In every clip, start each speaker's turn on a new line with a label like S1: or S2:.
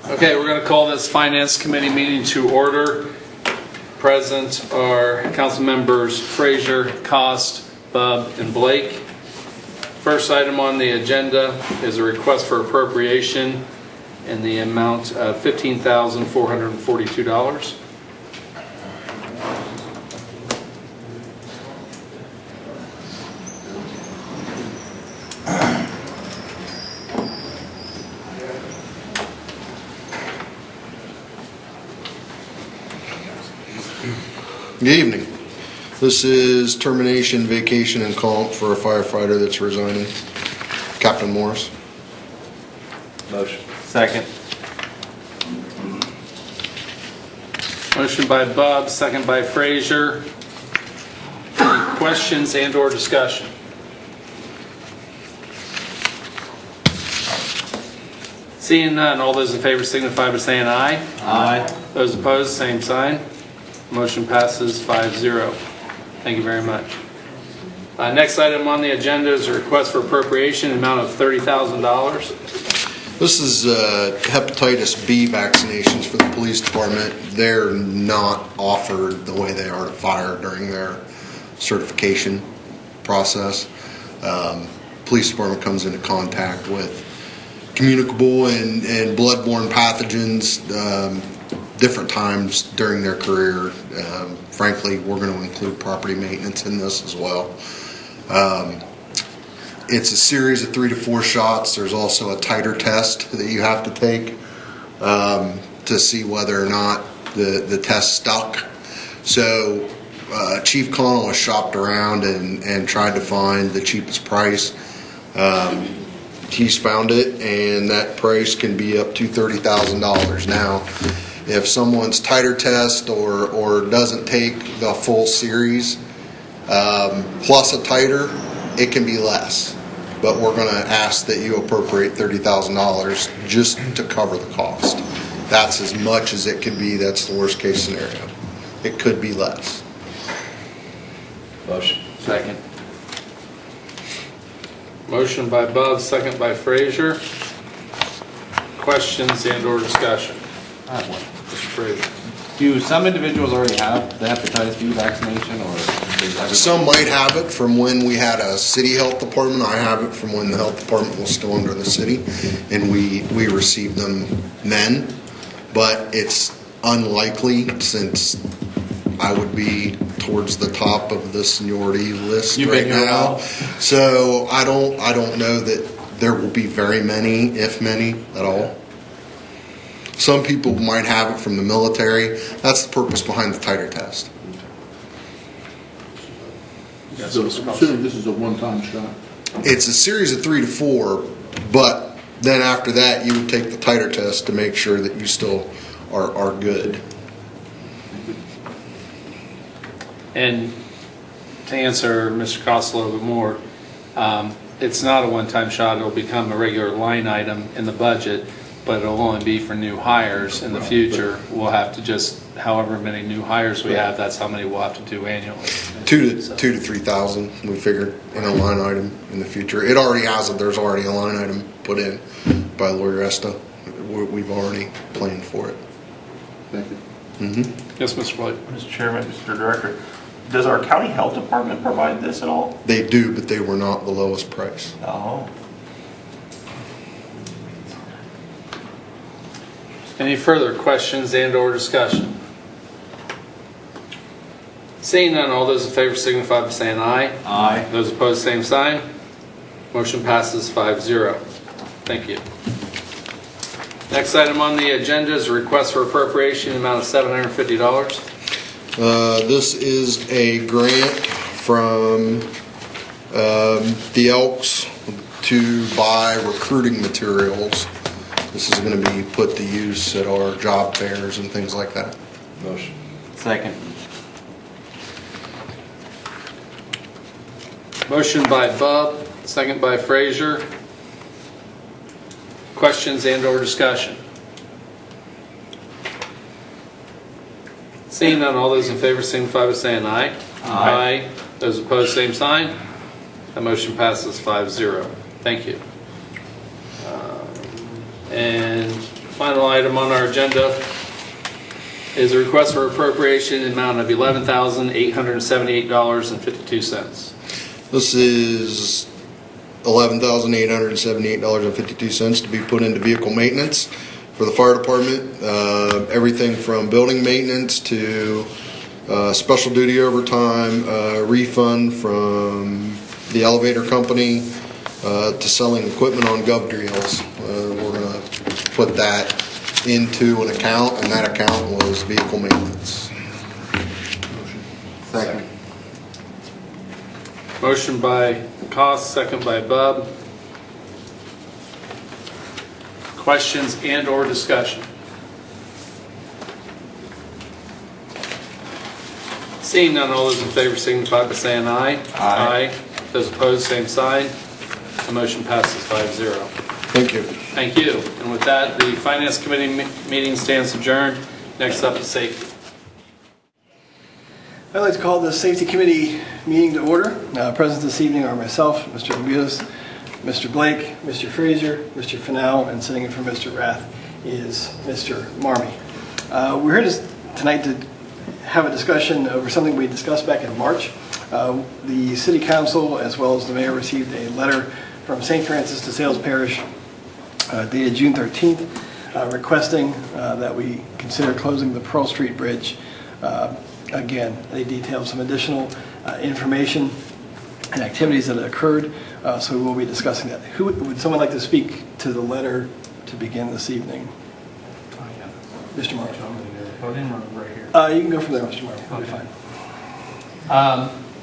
S1: Okay, we're going to call this Finance Committee meeting to order. Present are council members Frazier, Cost, Bub, and Blake. First item on the agenda is a request for appropriation in the amount of $15,442.
S2: Good evening. This is termination, vacation, and comp for a firefighter that's resigning. Captain Morris.
S3: Motion.
S1: Second. Motion by Bub, second by Frazier. Any questions and or discussion? Seeing none, all those in favor signify by saying aye.
S3: Aye.
S1: Those opposed, same sign. Motion passes 5-0. Thank you very much. Next item on the agenda is a request for appropriation in the amount of $30,000.
S2: This is hepatitis B vaccinations for the police department. They're not offered the way they are to fire during their certification process. Police department comes into contact with communicable and bloodborne pathogens different times during their career. Frankly, we're going to include property maintenance in this as well. It's a series of 3 to 4 shots. There's also a titer test that you have to take to see whether or not the test stuck. So Chief Connell has shopped around and tried to find the cheapest price. He's found it, and that price can be up to $30,000. Now, if someone's titer test or doesn't take the full series plus a titer, it can be less. But we're going to ask that you appropriate $30,000 just to cover the cost. That's as much as it can be. That's the worst case scenario. It could be less.
S3: Motion.
S1: Second. Motion by Bub, second by Frazier. Questions and or discussion?
S3: I have one.
S1: Mr. Frazier.
S3: Do some individuals already have the hepatitis B vaccination, or does everybody?
S2: Some might have it from when we had a city health department. I have it from when the health department was still under the city, and we received them then. But it's unlikely, since I would be towards the top of the seniority list right now. So I don't know that there will be very many, if many, at all. Some people might have it from the military. That's the purpose behind the titer test.
S4: So assuming this is a one-time shot.
S2: It's a series of 3 to 4, but then after that you would take the titer test to make sure that you still are good.
S1: And to answer Mr. Costa a little bit more, it's not a one-time shot. It'll become a regular line item in the budget, but it'll only be for new hires. In the future, we'll have to just, however many new hires we have, that's how many we'll have to do annually.
S2: 2,000 to 3,000, we figured, in a line item in the future. It already has it. There's already a line item put in by Lawyer Esta. We've already planned for it.
S4: Thank you.
S2: Mm-hmm.
S1: Yes, Mr. Blake.
S5: Mr. Chairman, Mr. Director, does our county health department provide this at all?
S2: They do, but they were not the lowest price.
S5: Oh.
S1: Any further questions and or discussion? Seeing none, all those in favor signify by saying aye.
S3: Aye.
S1: Those opposed, same sign. Motion passes 5-0. Thank you. Next item on the agenda is a request for appropriation in the amount of $750.
S2: This is a grant from the Elks to buy recruiting materials. This is going to be put to use at our job fairs and things like that.
S3: Motion.
S1: Second. Motion by Bub, second by Frazier. Questions and or discussion? Seeing none, all those in favor signify by saying aye. Aye. Those opposed, same sign. That motion passes 5-0. Thank you. And Final item on our agenda is a request for appropriation in the amount of $11,878.52.
S2: This is $11,878.52 to be put into vehicle maintenance for the fire department. Everything from building maintenance to special duty overtime, refund from the elevator company, to selling equipment on gov deals. We're going to put that into an account, and that account was vehicle maintenance.
S3: Second.
S1: Motion by Cost, second by Bub. Questions and or discussion? Seeing none, all those in favor signify by saying aye.
S3: Aye.
S1: Those opposed, same sign. The motion passes 5-0.
S2: Thank you.
S1: Thank you. And with that, the Finance Committee meeting stands adjourned. Next up is safety.
S6: I'd like to call the Safety Committee meeting to order. Present this evening are myself, Mr. Labudas, Mr. Blake, Mr. Frazier, Mr. Fennell, and sitting in for Mr. Rath is Mr. Marmee. We're here tonight to have a discussion over something we discussed back in March. The City Council, as well as the Mayor, received a letter from St. Francis de Sales Parish dated June 13th, requesting that we consider closing the Pearl Street Bridge. Again, they detailed some additional information and activities that had occurred, so we will be discussing that. Would someone like to speak to the letter to begin this evening? Mr. Marmee. You can go from there, Mr. Marmee. That'll be fine.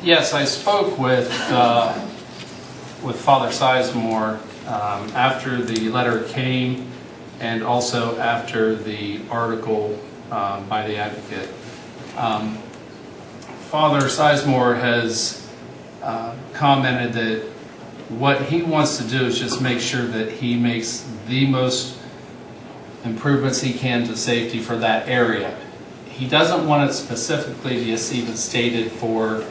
S1: Yes, I spoke with Father Sizemore after the letter came, and also after the article by the Advocate. Father Sizemore has commented that what he wants to do is just make sure that he makes the most improvements he can to safety for that area. He doesn't want it specifically just even stated for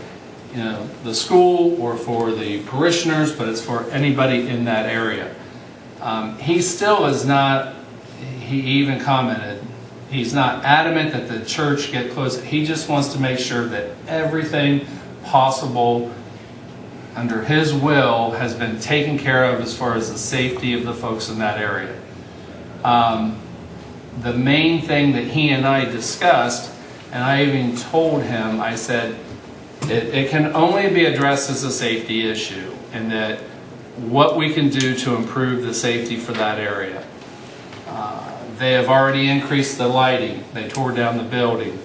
S1: the school or for the parishioners, but it's for anybody in that area. He still is not, he even commented, he's not adamant that the church get closed. He just wants to make sure that everything possible under his will has been taken care of as far as the safety of the folks in that area. The main thing that he and I discussed, and I even told him, I said, it can only be addressed as a safety issue, and that what we can do to improve the safety for that area. They have already increased the lighting. They tore down the building.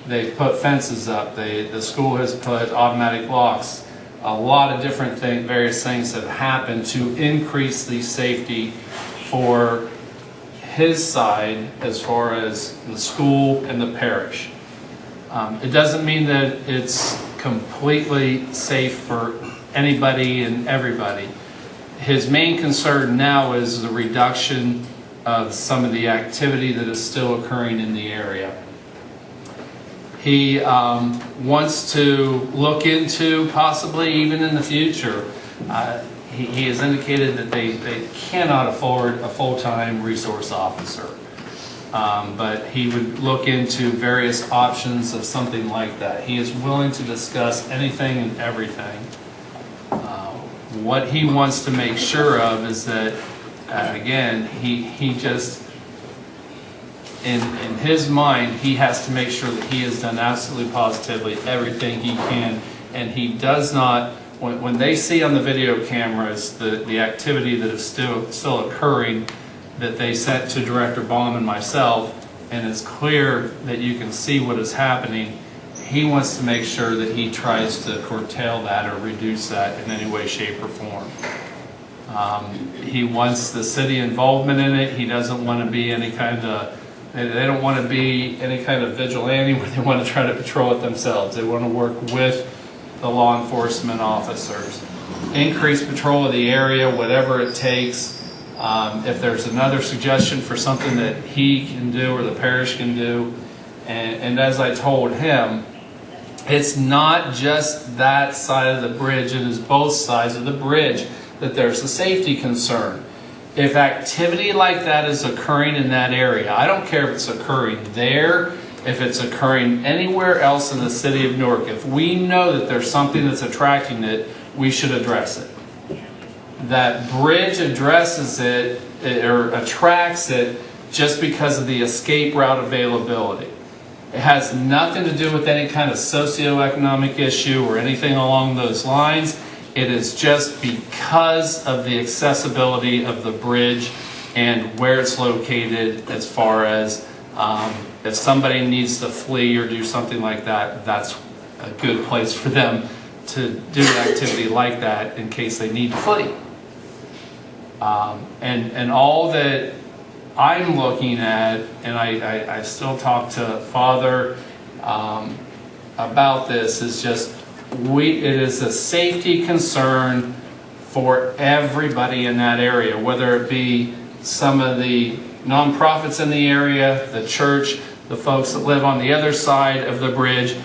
S1: They've put fences up. The school has put automatic locks. A lot of different things, various things have happened to increase the safety for his side as far as the school and the parish. It doesn't mean that it's completely safe for anybody and everybody. His main concern now is the reduction of some of the activity that is still occurring in the area. He wants to look into, possibly even in the future, he has indicated that they cannot afford a full-time resource officer. But he would look into various options of something like that. He is willing to discuss anything and everything. What he wants to make sure of is that, again, he just, in his mind, he has to make sure that he has done absolutely positively everything he can, and he does not, when they see on the video cameras the activity that is still occurring, that they sent to Director Baum and myself, and it's clear that you can see what is happening, he wants to make sure that he tries to curtail that or reduce that in any way, shape, or form. He wants the city involvement in it. He doesn't want to be any kind of, they don't want to be any kind of vigilante where they want to try to patrol it themselves. They want to work with the law enforcement officers. Increase patrol of the area, whatever it takes. If there's another suggestion for something that he can do or the parish can do, and as I told him, it's not just that side of the bridge, it is both sides of the bridge that there's a safety concern. If activity like that is occurring in that area, I don't care if it's occurring there, if it's occurring anywhere else in the city of Newark, if we know that there's something that's attracting it, we should address it. That bridge addresses it or attracts it just because of the escape route availability. It has nothing to do with any kind of socioeconomic issue or anything along those lines. It is just because of the accessibility of the bridge and where it's located, as far as if somebody needs to flee or do something like that, that's a good place for them to do an activity like that in case they need to flee. And all that I'm looking at, and I still talk to Father about this, is just it is a safety concern for everybody in that area, whether it be some of the nonprofits in the area, the church, the folks that live on the other side of the bridge.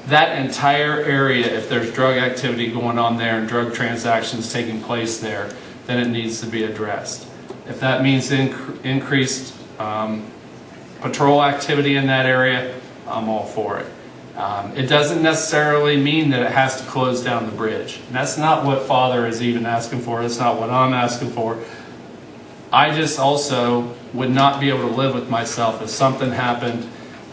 S1: That entire area, if there's drug activity going on there and drug transactions taking place there, then it needs to be addressed. If that means increased patrol activity in that area, I'm all for it. It doesn't necessarily mean that it has to close down the bridge. And that's not what Father is even asking for. That's not what I'm asking for. I just also would not be able to live with myself if something happened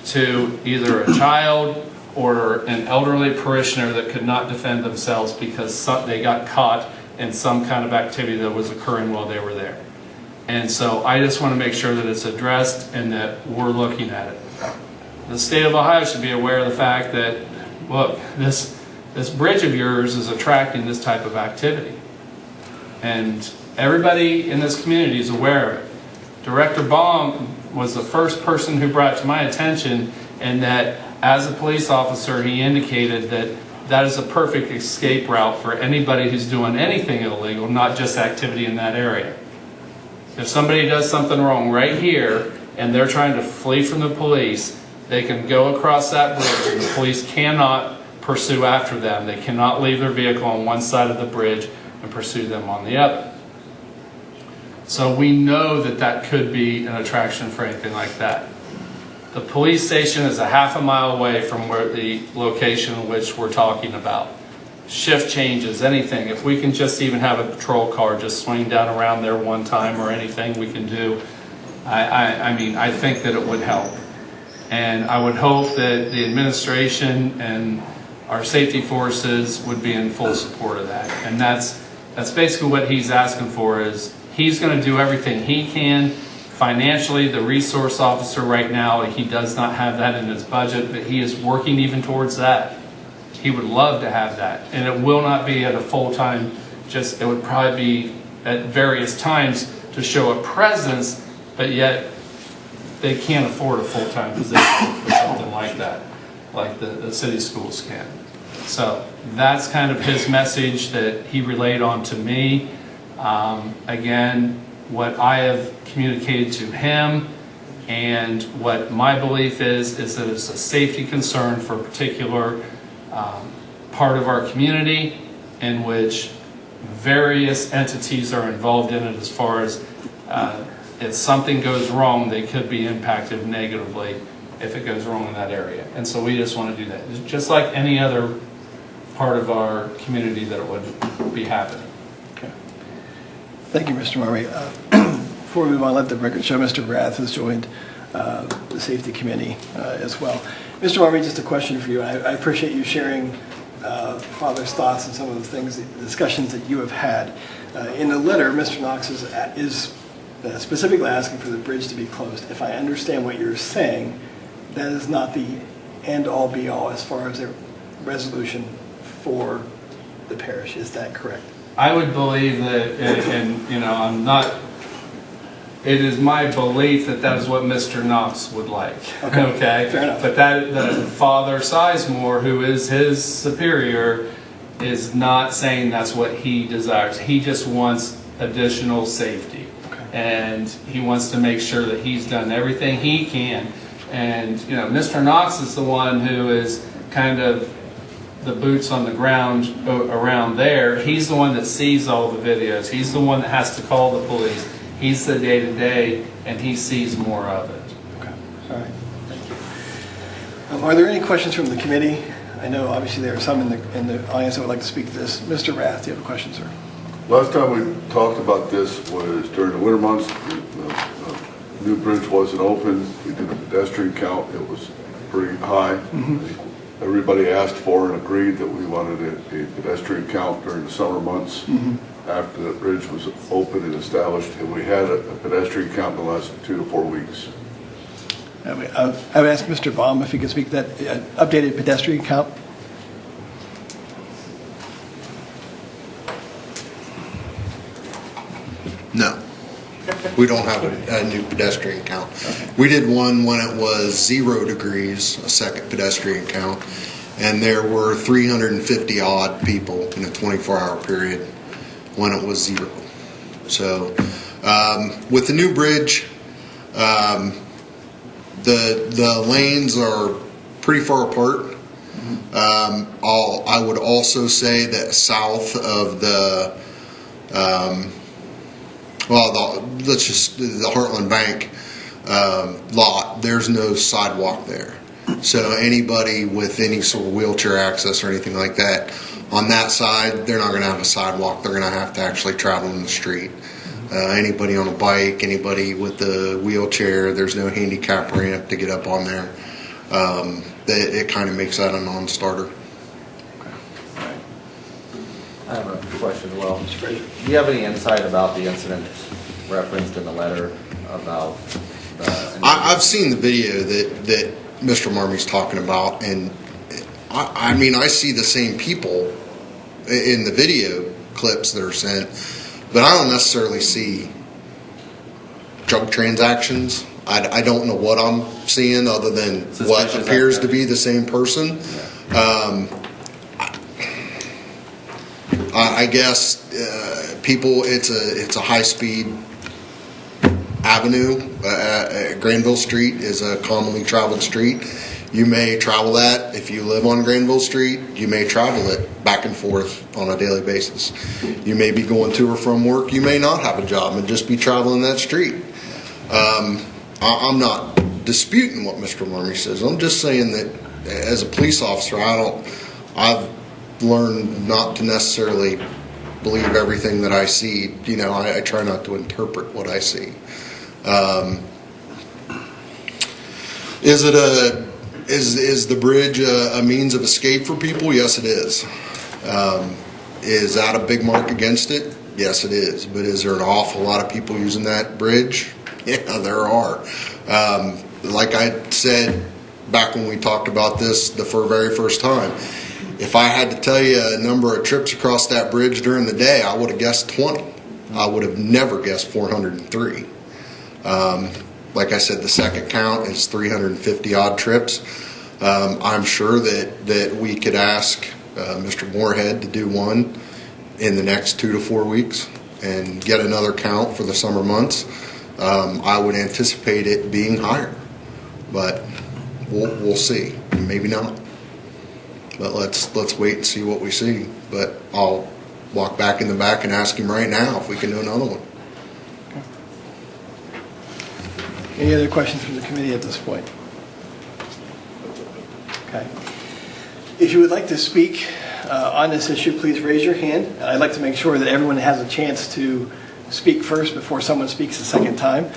S1: to either a child or an elderly parishioner that could not defend themselves because they got caught in some kind of activity that was occurring while they were there. And so I just want to make sure that it's addressed and that we're looking at it. The state of Ohio should be aware of the fact that, look, this bridge of yours is attracting this type of activity. And everybody in this community is aware of it. Director Baum was the first person who brought it to my attention, and that as a police officer, he indicated that that is a perfect escape route for anybody who's doing anything illegal, not just activity in that area. If somebody does something wrong right here and they're trying to flee from the police, they can go across that bridge and the police cannot pursue after them. They cannot leave their vehicle on one side of the bridge and pursue them on the other. So we know that that could be an attraction for anything like that. The police station is a half a mile away from where the location in which we're talking about. Shift changes, anything. If we can just even have a patrol car just swing down around there one time, or anything we can do, I mean, I think that it would help. And I would hope that the administration and our safety forces would be in full support of that. And that's basically what he's asking for. Is he's going to do everything he can. Financially, the resource officer right now, he does not have that in his budget, but he is working even towards that. He would love to have that. And it will not be at a full-time, it would probably be at various times to show a presence, but yet they can't afford a full-time position for something like that, like the city schools can. So that's kind of his message that he relayed on to me. Again, what I have communicated to him and what my belief is that it's a safety concern for a particular part of our community in which various entities are involved in it, as far as if something goes wrong, they could be impacted negatively if it goes wrong in that area. And so we just want to do that. Just like any other part of our community that it would be happening.
S6: Okay. Thank you, Mr. Murray. Before we move on, let the record show Mr. Rath has joined the Safety Committee as well. Mr. Murray, just a question for you. I appreciate you sharing Father's thoughts and some of the things, the discussions that you have had. In the letter, Mr. Knox is specifically asking for the bridge to be closed. If I understand what you're saying, that is not the end-all be-all as far as a resolution for the parish. Is that correct?
S1: I would believe that, and I'm not. It is my belief that that is what Mr. Knox would like. Okay.
S6: Fair enough.
S1: But that Father Sizemore, who is his superior, is not saying that's what he desires. He just wants additional safety. Okay. And he wants to make sure that he's done everything he can. And Mr. Knox is the one who is kind of the boots on the ground around there. He's the one that sees all the videos. He's the one that has to call the police. He's the day-to-day, and he sees more of it.
S6: Okay, all right, thank you. Are there any questions from the committee? I know obviously there are some in the audience that would like to speak to this. Mr. Rath, do you have a question, sir?
S7: Last time we talked about this was during the winter months. The new bridge wasn't open. We did a pedestrian count. It was pretty high. Everybody asked for and agreed that we wanted a pedestrian count during the summer months after the bridge was open and established. And we had a pedestrian count in the last 2 to 4 weeks.
S6: I would ask Mr. Baum if he could speak to that updated pedestrian count.
S2: No, we don't have a new pedestrian count. We did one when it was 0 degrees, a second pedestrian count, and there were 350 odd people in a 24-hour period when it was 0. So with the new bridge, the lanes are pretty far apart. I would also say that south of the the Heartland Bank lot, there's no sidewalk there. So anybody with any sort of wheelchair access or anything like that, on that side, they're not going to have a sidewalk. They're going to have to actually travel in the street. Anybody on a bike, anybody with the wheelchair, there's no handicap ramp to get up on there. It kind of makes that a non-starter.
S3: I have a question as well. Do you have any insight about the incident referenced in the letter about
S2: I've seen the video that Mr. Marmy's talking about, and I mean, I see the same people in the video clips that are sent, but I don't necessarily see drug transactions. I don't know what I'm seeing other than what appears to be the same person. I guess people, it's a high-speed avenue. Granville Street is a commonly traveled street. You may travel that if you live on Granville Street. You may travel it back and forth on a daily basis. You may be going to or from work. You may not have a job and just be traveling that street. I'm not disputing what Mr. Marmy says. I'm just saying that as a police officer, I've learned not to necessarily believe everything that I see. You know, I try not to interpret what I see. Is the bridge a means of escape for people? Yes, it is. Is that a big mark against it? Yes, it is. But is there an awful lot of people using that bridge? Yeah, there are. Like I said back when we talked about this the very first time, if I had to tell you a number of trips across that bridge during the day, I would have guessed 20. I would have never guessed 403. Like I said, the second count is 350 odd trips. I'm sure that we could ask Mr. Moorhead to do one in the next 2 to 4 weeks and get another count for the summer months. I would anticipate it being higher, but we'll see. Maybe not. But let's wait and see what we see. But I'll walk back in the back and ask him right now if we can do another one.
S6: Any other questions from the committee at this point? Okay. If you would like to speak on this issue, please raise your hand. I'd like to make sure that everyone has a chance to speak first before someone speaks a second time.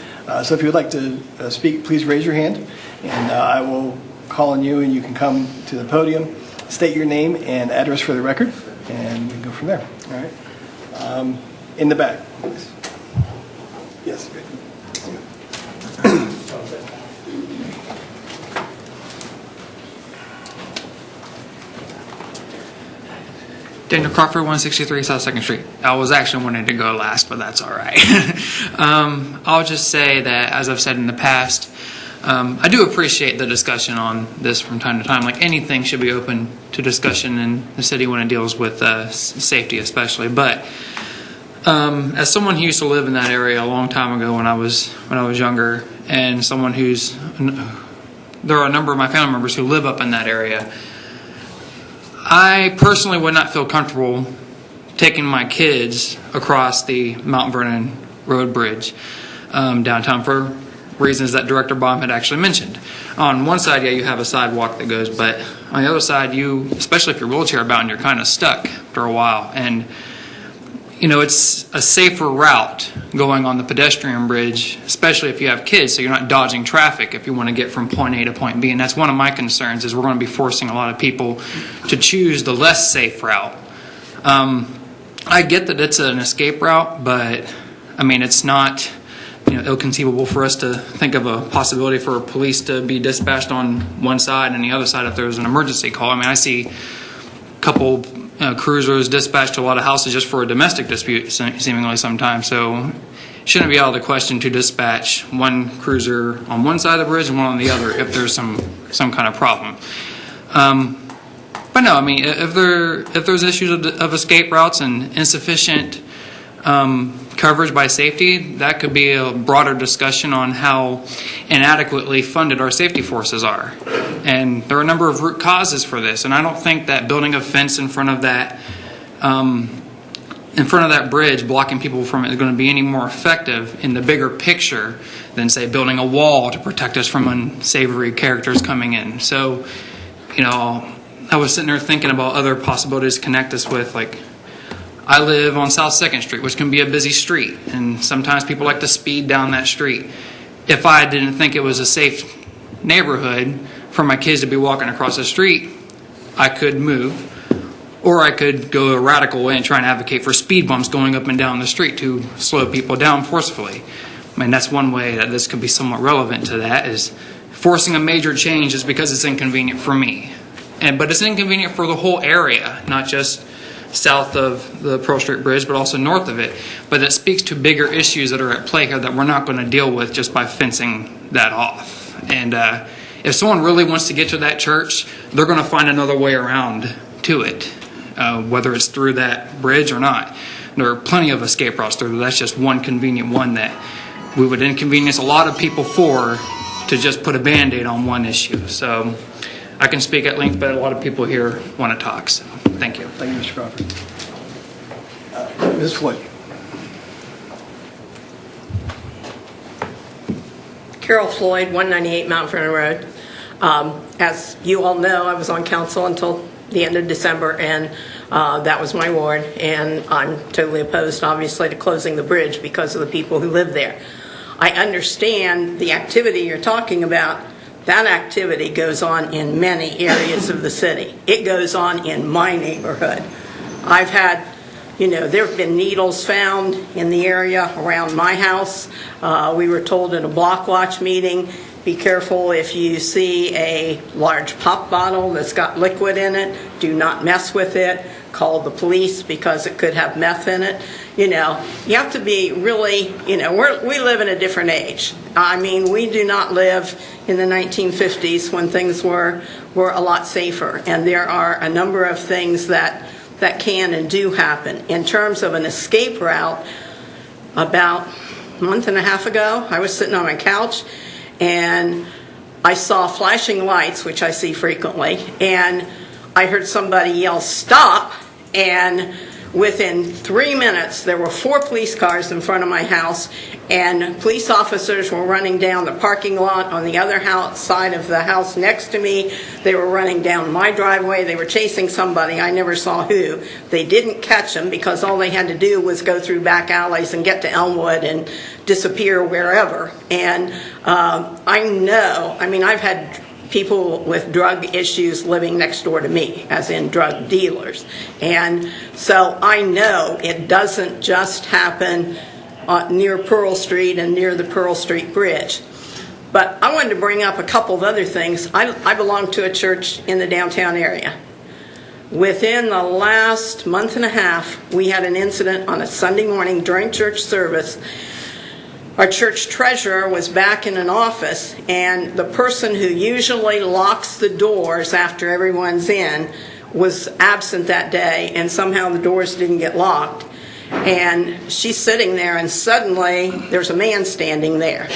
S6: So if you would like to speak, please raise your hand, and I will call on you, and you can come to the podium, state your name and address for the record, and we can go from there. All right. In the back, please. Yes.
S8: Daniel Crawford, 163 South 2nd Street. I was actually wanting to go last, but that's all right. I'll just say that, as I've said in the past, I do appreciate the discussion on this from time to time. Like, anything should be open to discussion in the city when it deals with safety especially. But as someone who used to live in that area a long time ago when I was younger, and someone there are a number of my family members who live up in that area, I personally would not feel comfortable taking my kids across the Mount Vernon Road Bridge downtown for reasons that Director Baum had actually mentioned. On one side, yeah, you have a sidewalk that goes, but on the other side, you, especially if you're wheelchair bound, you're kind of stuck after a while. And you know, it's a safer route going on the pedestrian bridge, especially if you have kids, so you're not dodging traffic if you want to get from point A to point B. And that's one of my concerns, is we're going to be forcing a lot of people to choose the less safe route. I get that it's an escape route, but I mean, it's not, you know, ill-conceivable for us to think of a possibility for police to be dispatched on one side and the other side if there's an emergency call. I mean, I see a couple cruisers dispatched to a lot of houses just for a domestic dispute, seemingly sometimes. So it shouldn't be out of the question to dispatch one cruiser on one side of the bridge and one on the other if there's some kind of problem. But no, I mean, if there's issues of escape routes and insufficient coverage by safety, that could be a broader discussion on how inadequately funded our safety forces are. And there are a number of root causes for this, and I don't think that building a fence in front of that bridge, blocking people from it, is going to be any more effective in the bigger picture than, say, building a wall to protect us from unsavory characters coming in. So, you know, I was sitting there thinking about other possibilities to connect us with, like, I live on South 2nd Street, which can be a busy street, and sometimes people like to speed down that street. If I didn't think it was a safe neighborhood for my kids to be walking across the street, I could move, or I could go a radical way and try and advocate for speed bumps going up and down the street to slow people down forcefully. I mean, that's one way that this could be somewhat relevant to that, is forcing a major change is because it's inconvenient for me. But it's inconvenient for the whole area, not just south of the Pearl Street Bridge, but also north of it. But it speaks to bigger issues that are at play here that we're not going to deal with just by fencing that off. And if someone really wants to get to that church, they're going to find another way around to it, whether it's through that bridge or not. There are plenty of escape routes through. That's just one convenient one that we would inconvenience a lot of people for, to just put a Band-Aid on one issue. So I can speak at length, but a lot of people here want to talk. So thank you.
S6: Thank you, Mr. Crawford. Ms. Floyd.
S9: Carol Floyd, 198 Mount Vernon Road. As you all know, I was on council until the end of December, and that was my ward, and I'm totally opposed, obviously, to closing the bridge because of the people who live there. I understand the activity you're talking about. That activity goes on in many areas of the city. It goes on in my neighborhood. I've had, you know, there have been needles found in the area around my house. We were told in a block watch meeting, be careful if you see a large pop bottle that's got liquid in it. Do not mess with it. Call the police because it could have meth in it. You know, you have to be really, you know, we live in a different age. I mean, we do not live in the 1950s when things were a lot safer. And there are a number of things that can and do happen. In terms of an escape route, about a month and a half ago, I was sitting on my couch and I saw flashing lights, which I see frequently, and I heard somebody yell, "Stop!" And within 3 minutes, there were 4 police cars in front of my house, and police officers were running down the parking lot on the other side of the house next to me. They were running down my driveway. They were chasing somebody. I never saw who. They didn't catch them because all they had to do was go through back alleys and get to Elmwood and disappear wherever. And I know, I mean, I've had people with drug issues living next door to me, as in drug dealers. And so I know it doesn't just happen near Pearl Street and near the Pearl Street Bridge. But I wanted to bring up a couple of other things. I belong to a church in the downtown area. Within the last month and a half, we had an incident on a Sunday morning during church service. Our church treasurer was back in an office, and the person who usually locks the doors after everyone's in was absent that day, and somehow the doors didn't get locked. And she's sitting there, and suddenly there's a man standing there.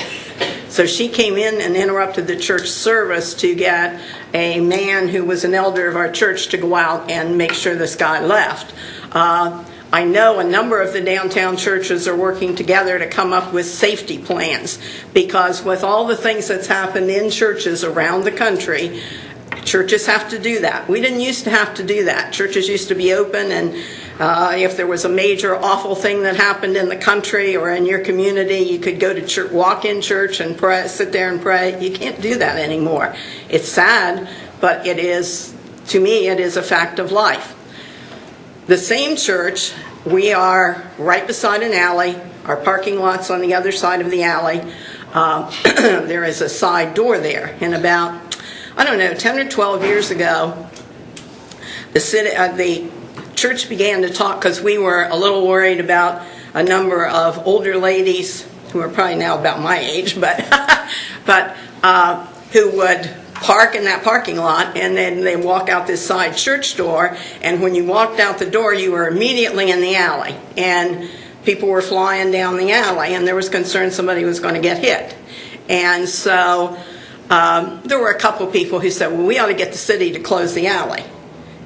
S9: So she came in and interrupted the church service to get a man who was an elder of our church to go out and make sure this guy left. I know a number of the downtown churches are working together to come up with safety plans, because with all the things that's happened in churches around the country, churches have to do that. We didn't used to have to do that. Churches used to be open, and if there was a major awful thing that happened in the country or in your community, you could go to church, walk in church and pray, sit there and pray. You can't do that anymore. It's sad, but it is, to me, it is a fact of life. The same church, we are right beside an alley. Our parking lot's on the other side of the alley. There is a side door there. And about, I don't know, 10 or 12 years ago, the church began to talk, because we were a little worried about a number of older ladies who are probably now about my age, but who would park in that parking lot, and then they walk out this side church door, and when you walked out the door, you were immediately in the alley, and people were flying down the alley, and there was concern somebody was going to get hit. And so there were a couple people who said, well, we ought to get the city to close the alley.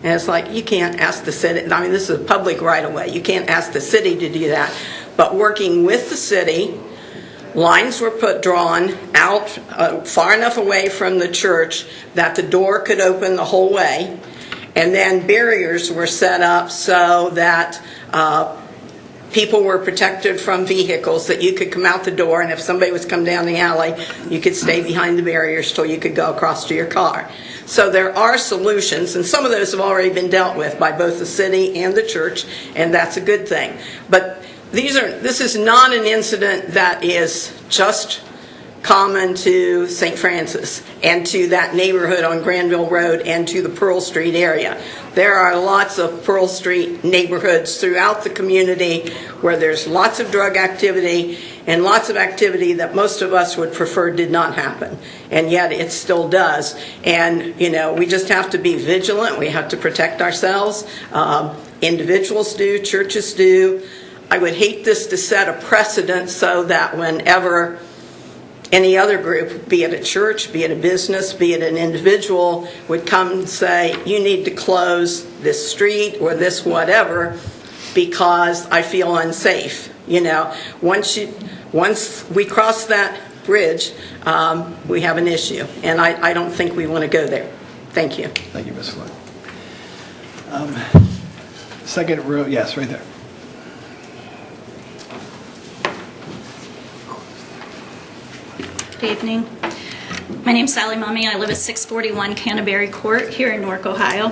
S9: And it's like, you can't ask the city. I mean, this is a public right-of-way. You can't ask the city to do that. But working with the city, lines were drawn out far enough away from the church that the door could open the whole way. And then barriers were set up so that people were protected from vehicles, that you could come out the door, and if somebody was coming down the alley, you could stay behind the barriers till you could go across to your car. So there are solutions, and some of those have already been dealt with by both the city and the church, and that's a good thing. But this is not an incident that is just common to St. Francis and to that neighborhood on Granville Road and to the Pearl Street area. There are lots of Pearl Street neighborhoods throughout the community where there's lots of drug activity and lots of activity that most of us would prefer did not happen. And yet it still does. And, you know, we just have to be vigilant. We have to protect ourselves. Individuals do, churches do. I would hate this to set a precedent so that whenever any other group, be it a church, be it a business, be it an individual, would come and say, you need to close this street or this whatever because I feel unsafe. You know, once we cross that bridge, we have an issue. And I don't think we want to go there. Thank you.
S6: Thank you, Ms. Floyd. Second row, yes, right there.
S10: Good evening. My name's Sally Mummy. I live at 641 Canterbury Court here in Newark, Ohio.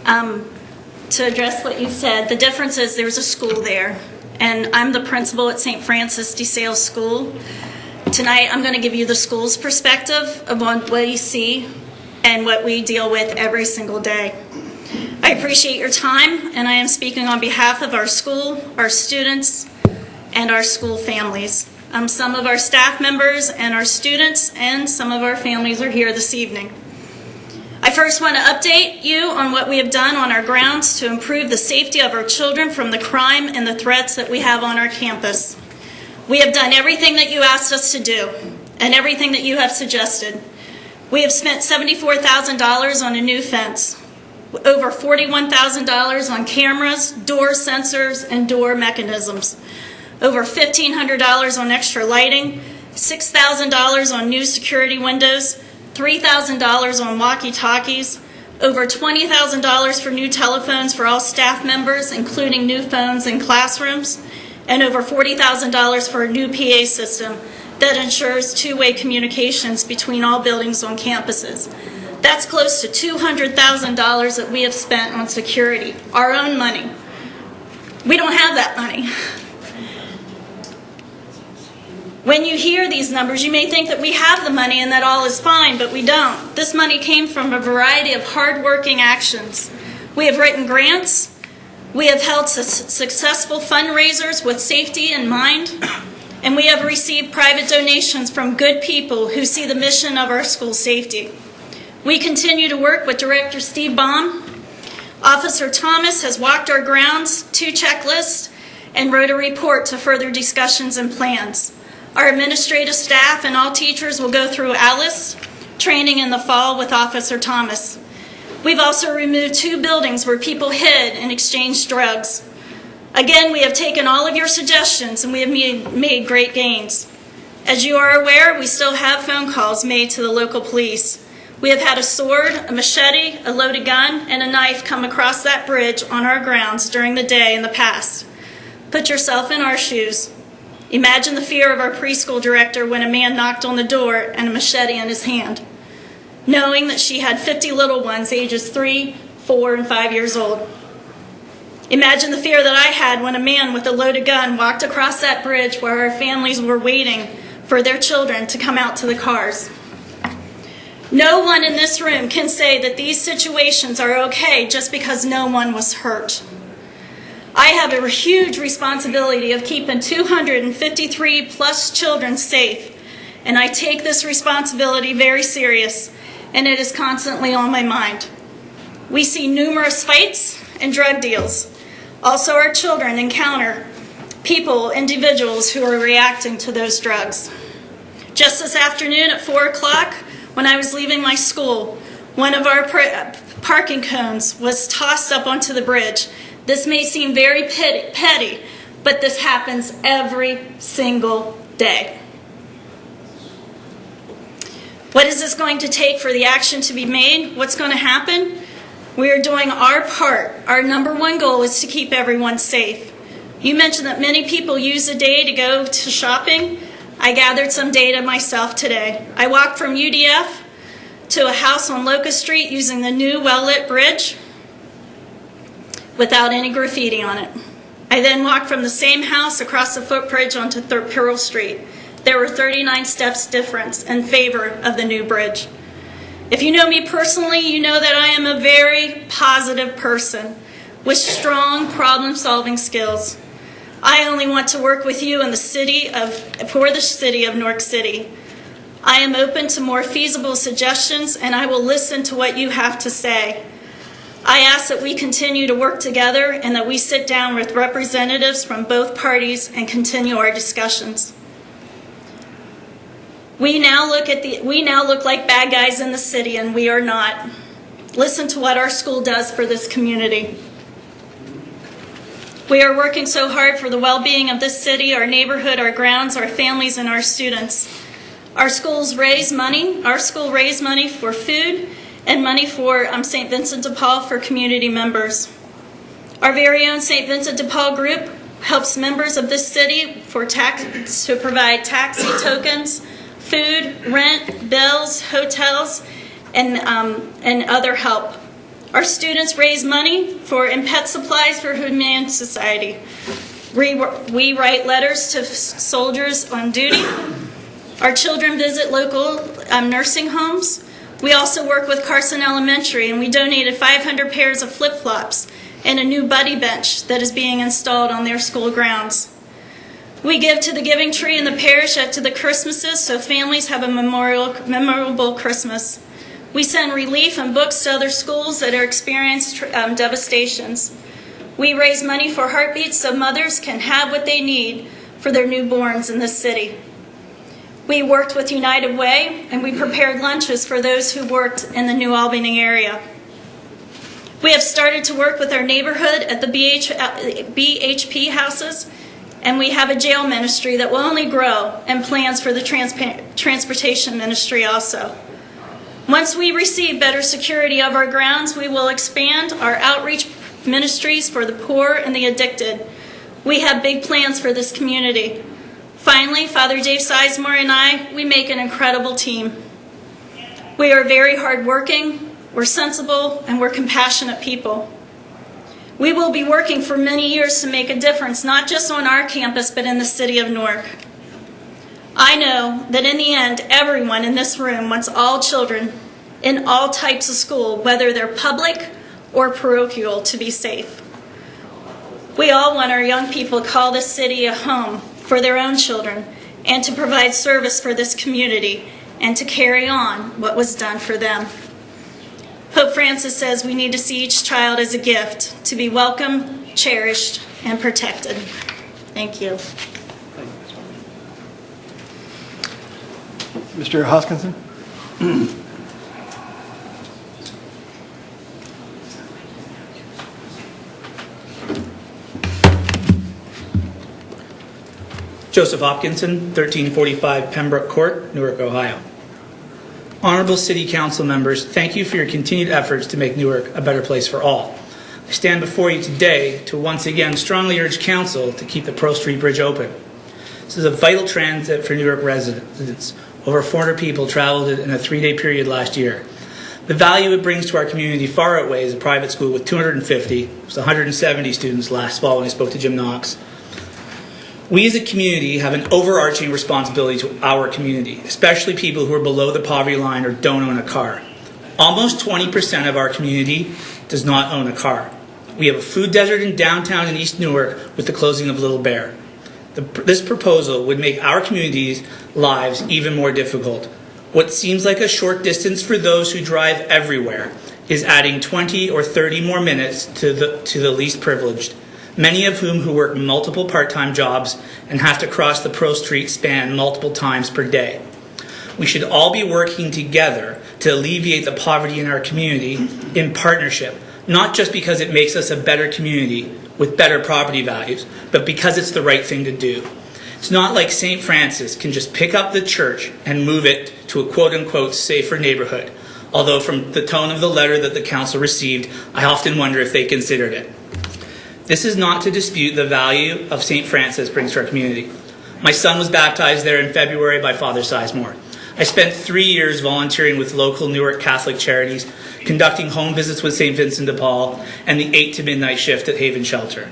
S10: To address what you said, the difference is there's a school there, and I'm the principal at St. Francis de Sales School. Tonight I'm going to give you the school's perspective of what we see and what we deal with every single day. I appreciate your time, and I am speaking on behalf of our school, our students, and our school families. Some of our staff members and our students and some of our families are here this evening. I first want to update you on what we have done on our grounds to improve the safety of our children from the crime and the threats that we have on our campus. We have done everything that you asked us to do and everything that you have suggested. We have spent $74,000 on a new fence, over $41,000 on cameras, door sensors, and door mechanisms. Over $1,500 on extra lighting, $6,000 on new security windows, $3,000 on walkie-talkies, over $20,000 for new telephones for all staff members, including new phones in classrooms, and over $40,000 for a new PA system that ensures two-way communications between all buildings on campuses. That's close to $200,000 that we have spent on security, our own money. We don't have that money. When you hear these numbers, you may think that we have the money and that all is fine, but we don't. This money came from a variety of hard-working actions. We have written grants. We have held successful fundraisers with safety in mind. And we have received private donations from good people who see the mission of our school safety. We continue to work with Director Steve Baum. Officer Thomas has walked our grounds, 2 checklists, and wrote a report to further discussions and plans. Our administrative staff and all teachers will go through ALICE training in the fall with Officer Thomas. We've also removed 2 buildings where people hid and exchanged drugs. Again, we have taken all of your suggestions and we have made great gains. As you are aware, we still have phone calls made to the local police. We have had a sword, a machete, a loaded gun, and a knife come across that bridge on our grounds during the day in the past. Put yourself in our shoes. Imagine the fear of our preschool director when a man knocked on the door and a machete in his hand, knowing that she had 50 little ones ages 3, 4, and 5 years old. Imagine the fear that I had when a man with a loaded gun walked across that bridge where our families were waiting for their children to come out to the cars. No one in this room can say that these situations are okay just because no one was hurt. I have a huge responsibility of keeping 253 plus children safe, and I take this responsibility very serious, and it is constantly on my mind. We see numerous fights and drug deals. Also, our children encounter individuals who are reacting to those drugs. Just this afternoon at 4 o'clock, when I was leaving my school, one of our parking cones was tossed up onto the bridge. This may seem very petty, but this happens every single day. What is this going to take for the action to be made? What's going to happen? We are doing our part. Our number one goal is to keep everyone safe. You mentioned that many people use the day to go to shopping. I gathered some data myself today. I walked from UDF to a house on Locust Street using the new well-lit bridge without any graffiti on it. I then walked from the same house across the footbridge onto Pearl Street. There were 39 steps difference in favor of the new bridge. If you know me personally, you know that I am a very positive person with strong problem-solving skills. I only want to work with you in for the city of Newark City. I am open to more feasible suggestions, and I will listen to what you have to say. I ask that we continue to work together and that we sit down with representatives from both parties and continue our discussions. We now look like bad guys in the city, and we are not. Listen to what our school does for this community. We are working so hard for the well-being of this city, our neighborhood, our grounds, our families, and our students. Our school raised money for food and money for St. Vincent de Paul for community members. Our very own St. Vincent de Paul group helps members of this city to provide taxi tokens, food, rent, bills, hotels, and other help. Our students raise money and pet supplies for Humane Society. We write letters to soldiers on duty. Our children visit local nursing homes. We also work with Carson Elementary, and we donated 500 pairs of flip-flops and a new buddy bench that is being installed on their school grounds. We give to the Giving Tree in the parish to the Christmases so families have a memorable Christmas. We send relief and books to other schools that are experiencing devastations. We raise money for Heartbeats so mothers can have what they need for their newborns in this city. We worked with United Way, and we prepared lunches for those who worked in the New Albany area. We have started to work with our neighborhood at the BHP houses, and we have a jail ministry that will only grow, and plans for the transportation ministry also. Once we receive better security of our grounds, we will expand our outreach ministries for the poor and the addicted. We have big plans for this community. Finally, Father Dave Sizemore and I, we make an incredible team. We are very hardworking, we're sensible, and we're compassionate people. We will be working for many years to make a difference, not just on our campus, but in the city of Newark. I know that in the end, everyone in this room wants all children in all types of school, whether they're public or parochial, to be safe. We all want our young people to call this city a home for their own children and to provide service for this community and to carry on what was done for them. Pope Francis says we need to see each child as a gift, to be welcomed, cherished, and protected. Thank you.
S6: Mr. Hoskinson?
S11: Joseph Hopkinson, 1345 Pembroke Court, Newark, Ohio. Honorable City Council members, thank you for your continued efforts to make Newark a better place for all. I stand before you today to once again strongly urge Council to keep the Pearl Street Bridge open. This is a vital transit for Newark residents. Over 400 people traveled it in a 3-day period last year. The value it brings to our community far outweighs a private school with 250, it was 170 students last fall when I spoke to Jim Knox. We as a community have an overarching responsibility to our community, especially people who are below the poverty line or don't own a car. Almost 20% of our community does not own a car. We have a food desert in downtown and East Newark with the closing of Little Bear. This proposal would make our community's lives even more difficult. What seems like a short distance for those who drive everywhere is adding 20 or 30 more minutes to the least privileged, many of whom who work multiple part-time jobs and have to cross the Pearl Street span multiple times per day. We should all be working together to alleviate the poverty in our community in partnership, not just because it makes us a better community with better property values, but because it's the right thing to do. It's not like St. Francis can just pick up the church and move it to a quote-unquote safer neighborhood, although from the tone of the letter that the council received, I often wonder if they considered it. This is not to dispute the value of St. Francis brings to our community. My son was baptized there in February by Father Sizemore. I spent 3 years volunteering with local Newark Catholic charities, conducting home visits with St. Vincent de Paul, and the 8 to midnight shift at Haven Shelter.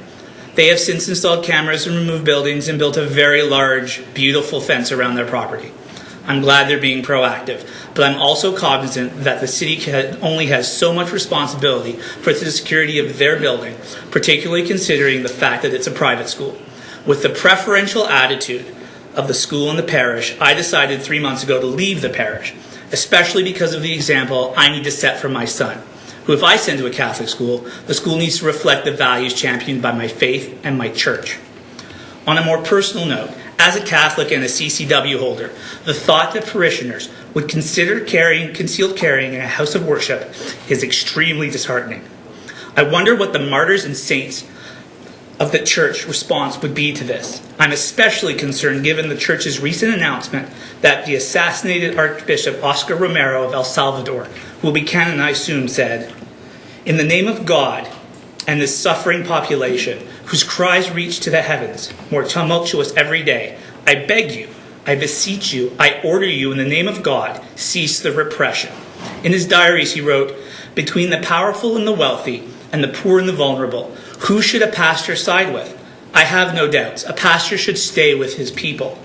S11: They have since installed cameras and removed buildings and built a very large, beautiful fence around their property. I'm glad they're being proactive, but I'm also cognizant that the city only has so much responsibility for the security of their building, particularly considering the fact that it's a private school. With the preferential attitude of the school and the parish, I decided 3 months ago to leave the parish, especially because of the example I need to set for my son, who, if I send to a Catholic school, the school needs to reflect the values championed by my faith and my church. On a more personal note, as a Catholic and a CCW holder, the thought that parishioners would consider concealed carrying in a house of worship is extremely disheartening. I wonder what the martyrs and saints of the church response would be to this. I'm especially concerned given the church's recent announcement that the assassinated Archbishop Oscar Romero of El Salvador, who will be canonized soon, said, "In the name of God and this suffering population, whose cries reach to the heavens, more tumultuous every day, I beg you, I beseech you, I order you in the name of God, cease the repression." In his diaries he wrote, "Between the powerful and the wealthy, and the poor and the vulnerable, who should a pastor side with? I have no doubts. A pastor should stay with his people."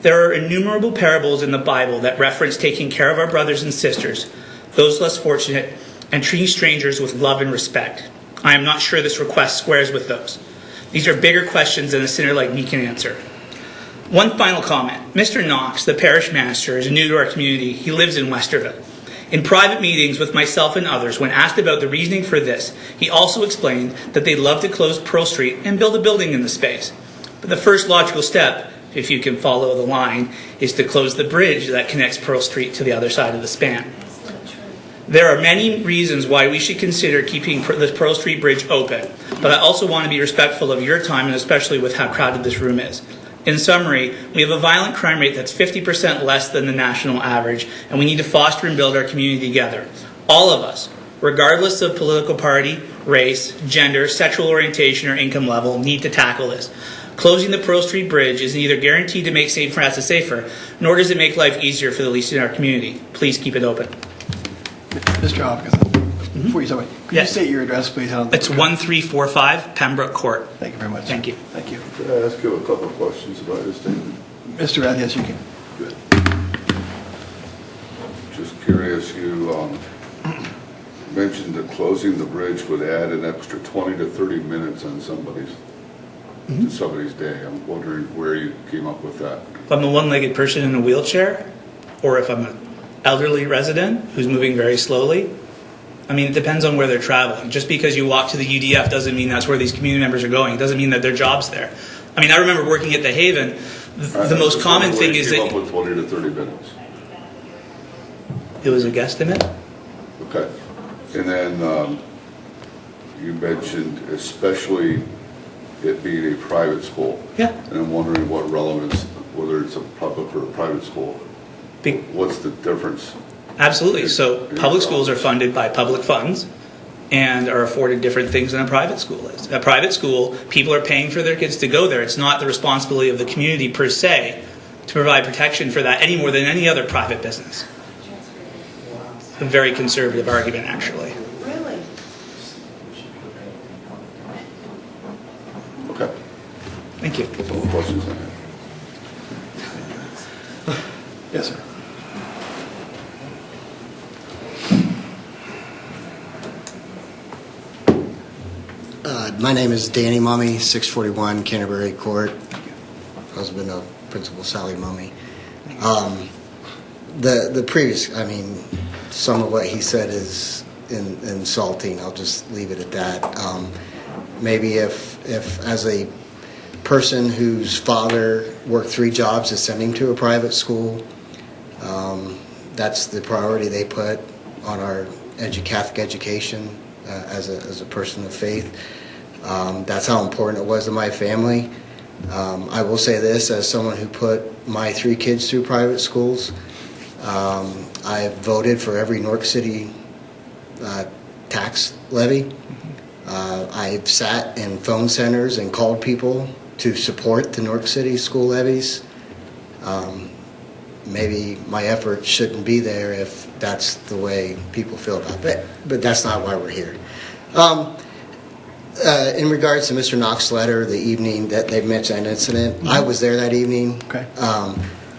S11: There are innumerable parables in the Bible that reference taking care of our brothers and sisters, those less fortunate, and treating strangers with love and respect. I am not sure this request squares with those. These are bigger questions than a sinner like me can answer. One final comment. Mr. Knox, the parish minister, is new to our community. He lives in Westerville. In private meetings with myself and others, when asked about the reasoning for this, he also explained that they'd love to close Pearl Street and build a building in the space. But the first logical step, if you can follow the line, is to close the bridge that connects Pearl Street to the other side of the span. There are many reasons why we should consider keeping the Pearl Street Bridge open, but I also want to be respectful of your time, and especially with how crowded this room is. In summary, we have a violent crime rate that's 50% less than the national average, and we need to foster and build our community together. All of us, regardless of political party, race, gender, sexual orientation, or income level, need to tackle this. Closing the Pearl Street Bridge is neither guaranteed to make St. Francis safer, nor does it make life easier for the least in our community. Please keep it open.
S6: Mr. Hopkins, before you start, could you state your address, please?
S11: It's 1345 Pembroke Court.
S6: Thank you very much.
S11: Thank you.
S6: Thank you.
S7: Can I ask you a couple of questions about his statement?
S6: Mr. Rath, yes, you can.
S7: Good. Just curious, you mentioned that closing the bridge would add an extra 20 to 30 minutes on somebody's day. I'm wondering where you came up with that.
S11: If I'm a one-legged person in a wheelchair, or if I'm an elderly resident who's moving very slowly, I mean, it depends on where they're traveling. Just because you walk to the UDF doesn't mean that's where these community members are going. It doesn't mean that their job's there. I mean, I remember working at the Haven. The most common thing is that...
S7: You came up with 20 to 30 minutes.
S11: It was a guesstimate?
S7: Okay. And then you mentioned especially it being a private school.
S11: Yeah.
S7: And I'm wondering what relevance, whether it's a public or a private school, what's the difference?
S11: Absolutely. So public schools are funded by public funds and are afforded different things than a private school is. A private school, people are paying for their kids to go there. It's not the responsibility of the community per se to provide protection for that any more than any other private business. A very conservative argument, actually.
S10: Really?
S7: Okay.
S11: Thank you.
S7: That's all the questions I have.
S6: Yes, sir.
S12: My name is Danny Mummy, 641 Canterbury Court, husband of Principal Sally Mummy. The previous, I mean, some of what he said is insulting. I'll just leave it at that. Maybe if as a person whose father worked 3 jobs to send him to a private school, that's the priority they put on our Catholic education as a person of faith. That's how important it was to my family. I will say this, as someone who put my 3 kids through private schools, I voted for every Newark City tax levy. I've sat in phone centers and called people to support the Newark City school levies. Maybe my effort shouldn't be there if that's the way people feel about it, but that's not why we're here. In regards to Mr. Knox's letter, the evening that they mentioned that incident, I was there that evening.
S6: Okay.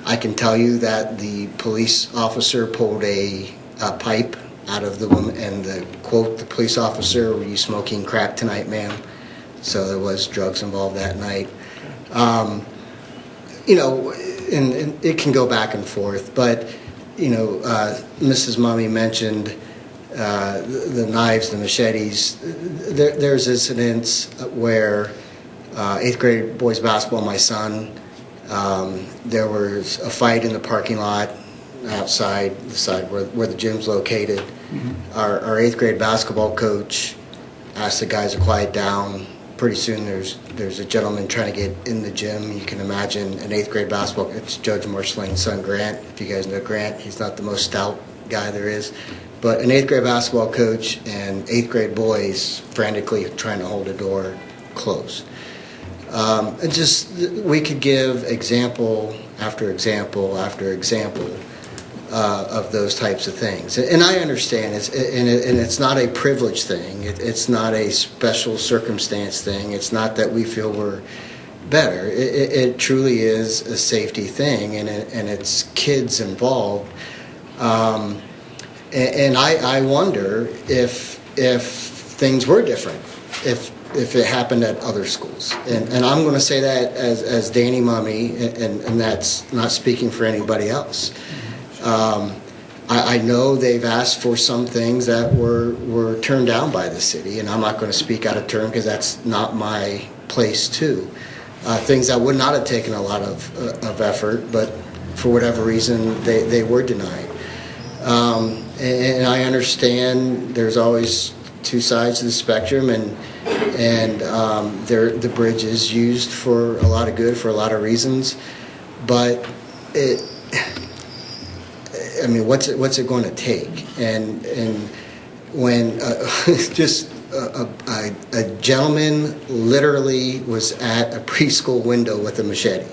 S12: I can tell you that the police officer pulled a pipe out of the woman, and the quote, the police officer, "Were you smoking crack tonight, ma'am?" So there was drugs involved that night. And it can go back and forth, but Mrs. Mummy mentioned the knives, the machetes. There's incidents where 8th grade boys basketball, my son, there was a fight in the parking lot outside the side where the gym's located. Mm-hmm. Our 8th grade basketball coach asked the guys to quiet down. Pretty soon there's a gentleman trying to get in the gym. You can imagine an 8th grade basketball, it's Judge Marceline's son, Grant. If you guys know Grant, he's not the most stout guy there is. But an 8th grade basketball coach and 8th grade boys frantically trying to hold a door closed. And just, we could give example after example after example of those types of things. And I understand, it's not a privilege thing. It's not a special circumstance thing. It's not that we feel we're better. It truly is a safety thing, and it's kids involved. And I wonder if things were different, if it happened at other schools. And I'm going to say that as Danny Mummy, and that's not speaking for anybody else. I know they've asked for some things that were turned down by the city, and I'm not going to speak out of turn because that's not my place too. Things that would not have taken a lot of effort, but for whatever reason they were denied. And I understand there's always 2 sides of the spectrum, and the bridge is used for a lot of good for a lot of reasons, but what's it going to take? And when just a gentleman literally was at a preschool window with a machete.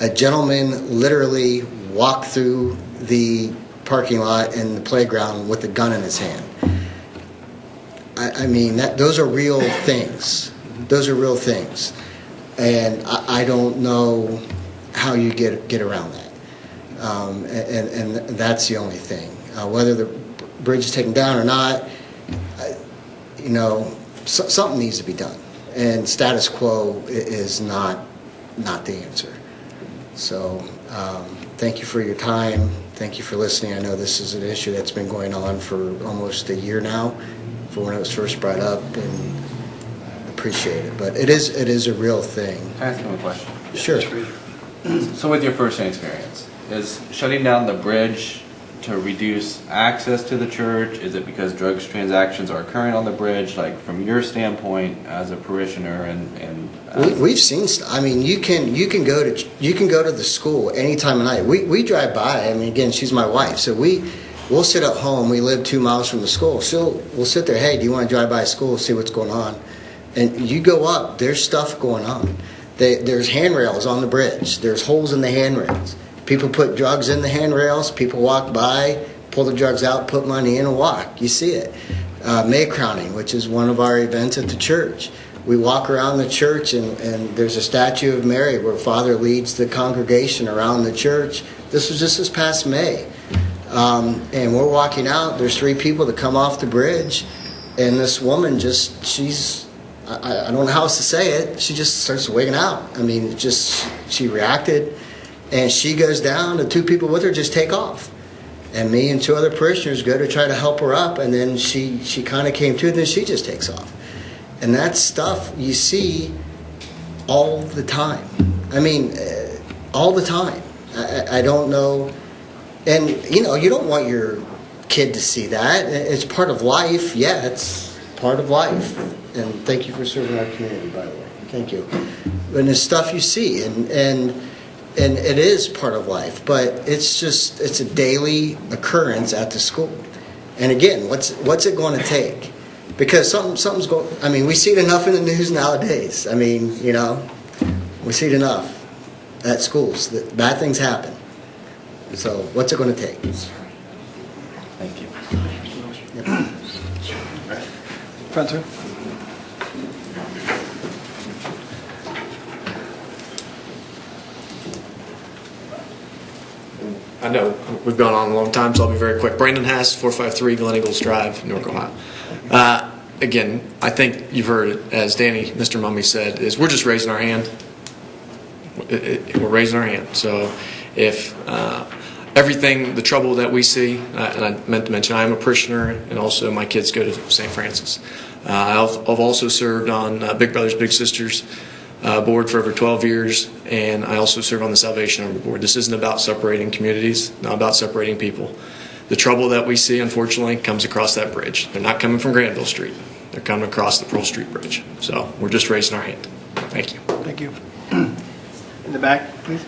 S12: A gentleman literally walked through the parking lot and the playground with a gun in his hand. Those are real things. Those are real things, and I don't know how you get around that. And that's the only thing. Whether the bridge is taken down or not, something needs to be done. And status quo is not the answer. So thank you for your time. Thank you for listening. I know this is an issue that's been going on for almost a year now, from when it was first brought up, and I appreciate it. But it is a real thing.
S3: Can I ask him a question?
S12: Sure.
S3: So with your first experience, is shutting down the bridge to reduce access to the church? Is it because drugs transactions are occurring on the bridge? Like from your standpoint as a parishioner and
S12: We've seen. I mean, you can go to the school any time of night. We drive by. I mean, again, she's my wife, so we'll sit at home. We live 2 miles from the school. We'll sit there. Hey, do you want to drive by school, see what's going on? And you go up. There's stuff going on. There's handrails on the bridge. There's holes in the handrails. People put drugs in the handrails. People walk by, pull the drugs out, put money in, and walk. You see it. May crowning, which is one of our events at the church. We walk around the church, and there's a statue of Mary where Father leads the congregation around the church. This was just this past May. And we're walking out. There's 3 people that come off the bridge, and this woman I don't know how else to say it. She just starts wigging out. I mean, she reacted, and she goes down. The 2 people with her just take off. And me and 2 other parishioners go to try to help her up, and then she kind of came to, and then she just takes off. And that stuff you see all the time. I mean, all the time. I don't know. And, you don't want your kid to see that. It's part of life. Yeah, it's part of life. And thank you for serving our community, by the way. Thank you. And it's stuff you see, and it is part of life. But it's a daily occurrence at the school. And again, what's it going to take? Because something's going. I mean, we see it enough in the news nowadays. I mean, we see it enough at schools that bad things happen. So, what's it going to take?
S3: Thank you.
S12: Yep.
S6: Front, sir.
S13: I know we've gone on a long time, so I'll be very quick. Brandon Haas, 453 Glen Eagles Drive, Newark, Ohio. Again, I think you've heard it, as Danny, Mr. Mummy said, is we're just raising our hand. We're raising our hand. So if everything, the trouble that we see, and I meant to mention, I am a parishioner, and also my kids go to St. Francis. I've also served on Big Brothers Big Sisters board for over 12 years, and I also serve on the Salvation Army board. This isn't about separating communities, not about separating people. The trouble that we see, unfortunately, comes across that bridge. They're not coming from Granville Street. They're coming across the Pearl Street Bridge. So we're just raising our hand. Thank you.
S6: Thank you. In the back, please.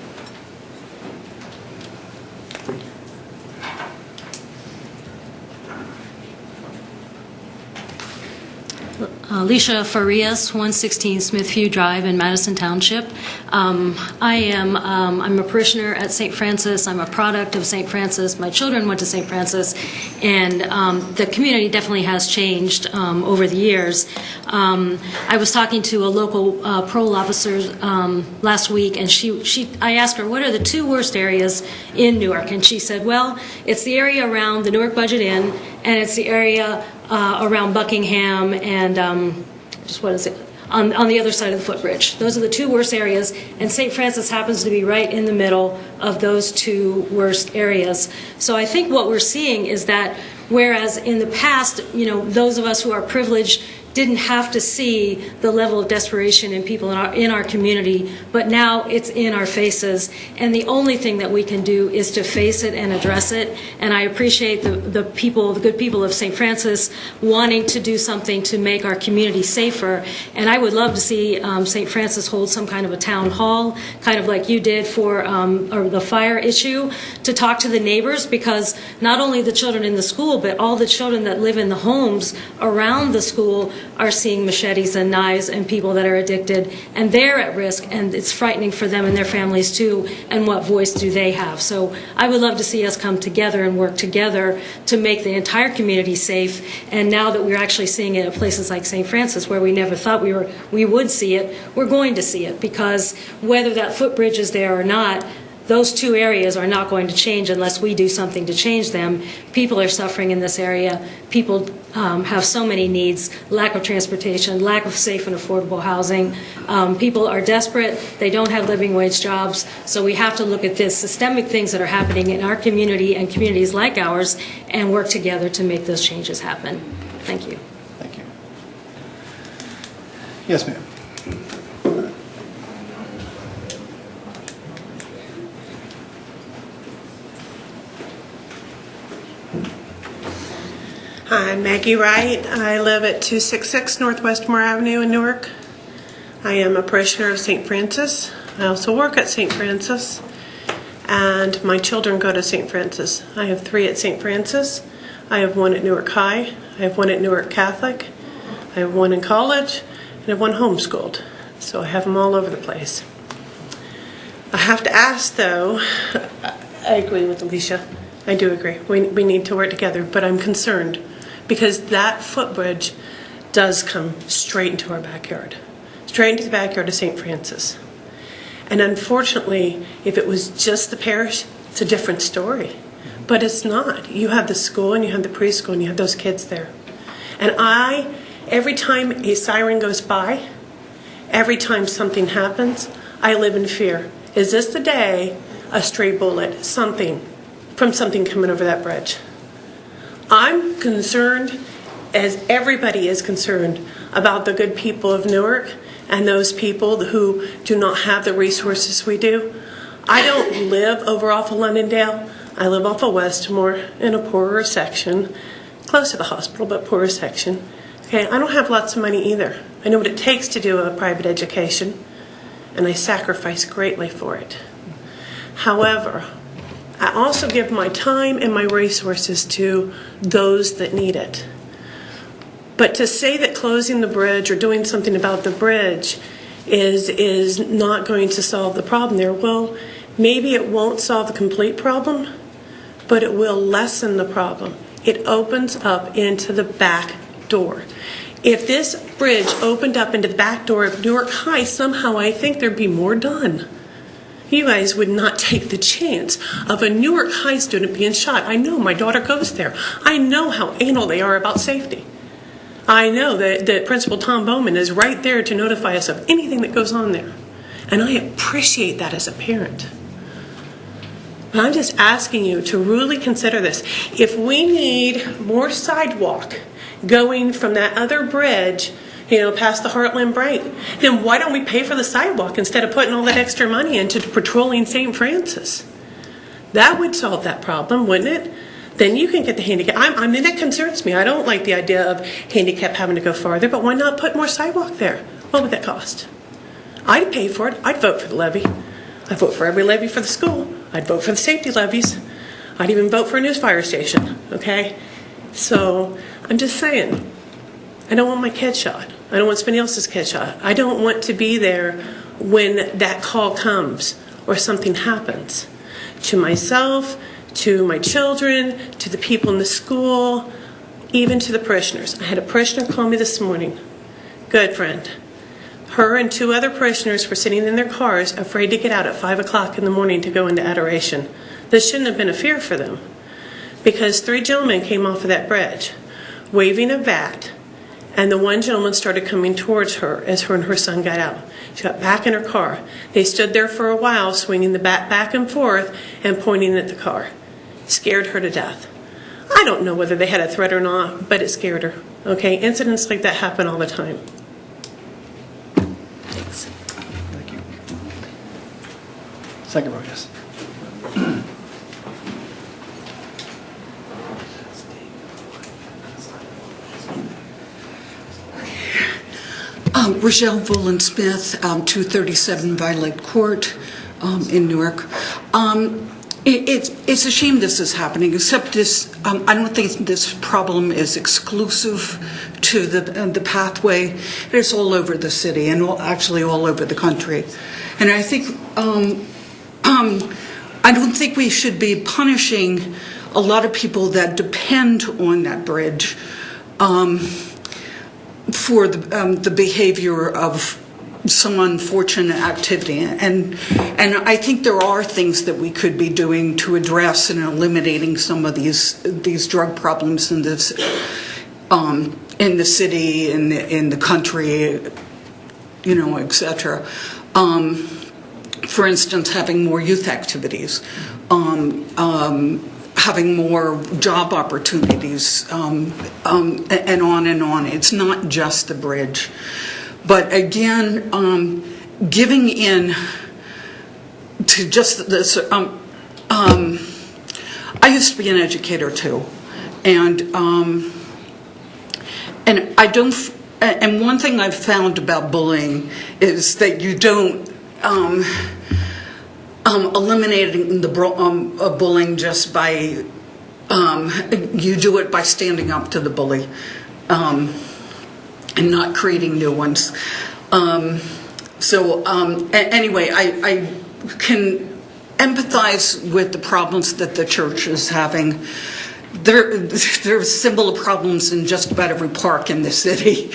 S14: Alicia Farias, 116 Smithview Drive in Madison Township. I'm a parishioner at St. Francis. I'm a product of St. Francis. My children went to St. Francis, and the community definitely has changed over the years. I was talking to a local parole officer last week, and I asked her, what are the 2 worst areas in Newark? And she said, well, it's the area around the Newark Budget Inn, and it's the area around Buckingham and on the other side of the footbridge. Those are the 2 worst areas, and St. Francis happens to be right in the middle of those 2 worst areas. So I think what we're seeing is that whereas in the past, those of us who are privileged didn't have to see the level of desperation in people in our community, but now it's in our faces, and the only thing that we can do is to face it and address it. And I appreciate the good people of St. Francis wanting to do something to make our community safer, and I would love to see St. Francis hold some kind of a town hall, kind of like you did for the fire issue, to talk to the neighbors, because not only the children in the school, but all the children that live in the homes around the school are seeing machetes and knives and people that are addicted, and they're at risk, and it's frightening for them and their families too, and what voice do they have? So I would love to see us come together and work together to make the entire community safe, and now that we're actually seeing it at places like St. Francis, where we never thought we would see it, we're going to see it, because whether that footbridge is there or not, those 2 areas are not going to change unless we do something to change them. People are suffering in this area. People have so many needs, lack of transportation, lack of safe and affordable housing. People are desperate. They don't have living wage jobs. So we have to look at this systemic things that are happening in our community and communities like ours and work together to make those changes happen. Thank you.
S6: Thank you. Yes, ma'am.
S15: Hi, I'm Maggie Wright. I live at 266 Northwest Moore Avenue in Newark. I am a parishioner of St. Francis. I also work at St. Francis, and my children go to St. Francis. I have 3 at St. Francis. I have 1 at Newark High. I have 1 at Newark Catholic. I have 1 in college, and I have 1 homeschooled. So I have them all over the place. I have to ask, though, I agree with Alicia. I do agree. We need to work together, but I'm concerned because that footbridge does come straight into our backyard, straight into the backyard of St. Francis. And unfortunately, if it was just the parish, it's a different story. But it's not. You have the school and you have the preschool and you have those kids there. And every time a siren goes by, every time something happens, I live in fear. Is this the day a stray bullet, something coming over that bridge? I'm concerned, as everybody is concerned, about the good people of Newark and those people who do not have the resources we do. I don't live over off of Londondale. I live off of Westmore in a poorer section, close to the hospital, but poorer section. Okay, I don't have lots of money either. I know what it takes to do a private education, and I sacrifice greatly for it. However, I also give my time and my resources to those that need it. But to say that closing the bridge or doing something about the bridge is not going to solve the problem there, well, maybe it won't solve the complete problem, but it will lessen the problem. It opens up into the back door. If this bridge opened up into the back door of Newark High, somehow I think there'd be more done. You guys would not take the chance of a Newark High student being shot. I know, my daughter goes there. I know how anal they are about safety. I know that Principal Tom Bowman is right there to notify us of anything that goes on there. And I appreciate that as a parent. But I'm just asking you to really consider this. If we need more sidewalk going from that other bridge, past the Heartland Break, then why don't we pay for the sidewalk instead of putting all that extra money into patrolling St. Francis? That would solve that problem, wouldn't it? Then you can get the handicap. I mean, that concerns me. I don't like the idea of handicap having to go farther, but why not put more sidewalk there? What would that cost? I'd pay for it. I'd vote for the levy. I'd vote for every levy for the school. I'd vote for the safety levies. I'd even vote for a new fire station, okay? So I'm just saying, I don't want my kid shot. I don't want somebody else's kid shot. I don't want to be there when that call comes or something happens to myself, to my children, to the people in the school, even to the parishioners. I had a parishioner call me this morning, good friend. Her and 2 other parishioners were sitting in their cars afraid to get out at 5 o'clock in the morning to go into adoration. This shouldn't have been a fear for them because 3 gentlemen came off of that bridge waving a bat. And the one gentleman started coming towards her as her and her son got out. She got back in her car. They stood there for a while, swinging the bat back and forth and pointing at the car. Scared her to death. I don't know whether they had a threat or not, but it scared her. Okay, incidents like that happen all the time. Thanks.
S6: Thank you. Second vote, yes.
S16: Rochelle Volan-Smith, 237 Violet Court in Newark. It's a shame this is happening, except this, I don't think this problem is exclusive to the pathway. It's all over the city and actually all over the country. And I think, I don't think we should be punishing a lot of people that depend on that bridge for the behavior of some unfortunate activity. And I think there are things that we could be doing to address and eliminating some of these drug problems in this in the city, in the country, etc. For instance, having more youth activities, having more job opportunities, and on and on. It's not just the bridge. But again, giving in to just this, I used to be an educator too, and And I don't, and one thing I've found about bullying is that you don't eliminating the bullying just by, you do it by standing up to the bully and not creating new ones. Anyway, I can empathize with the problems that the church is having. There's a symbol of problems in just about every park in the city.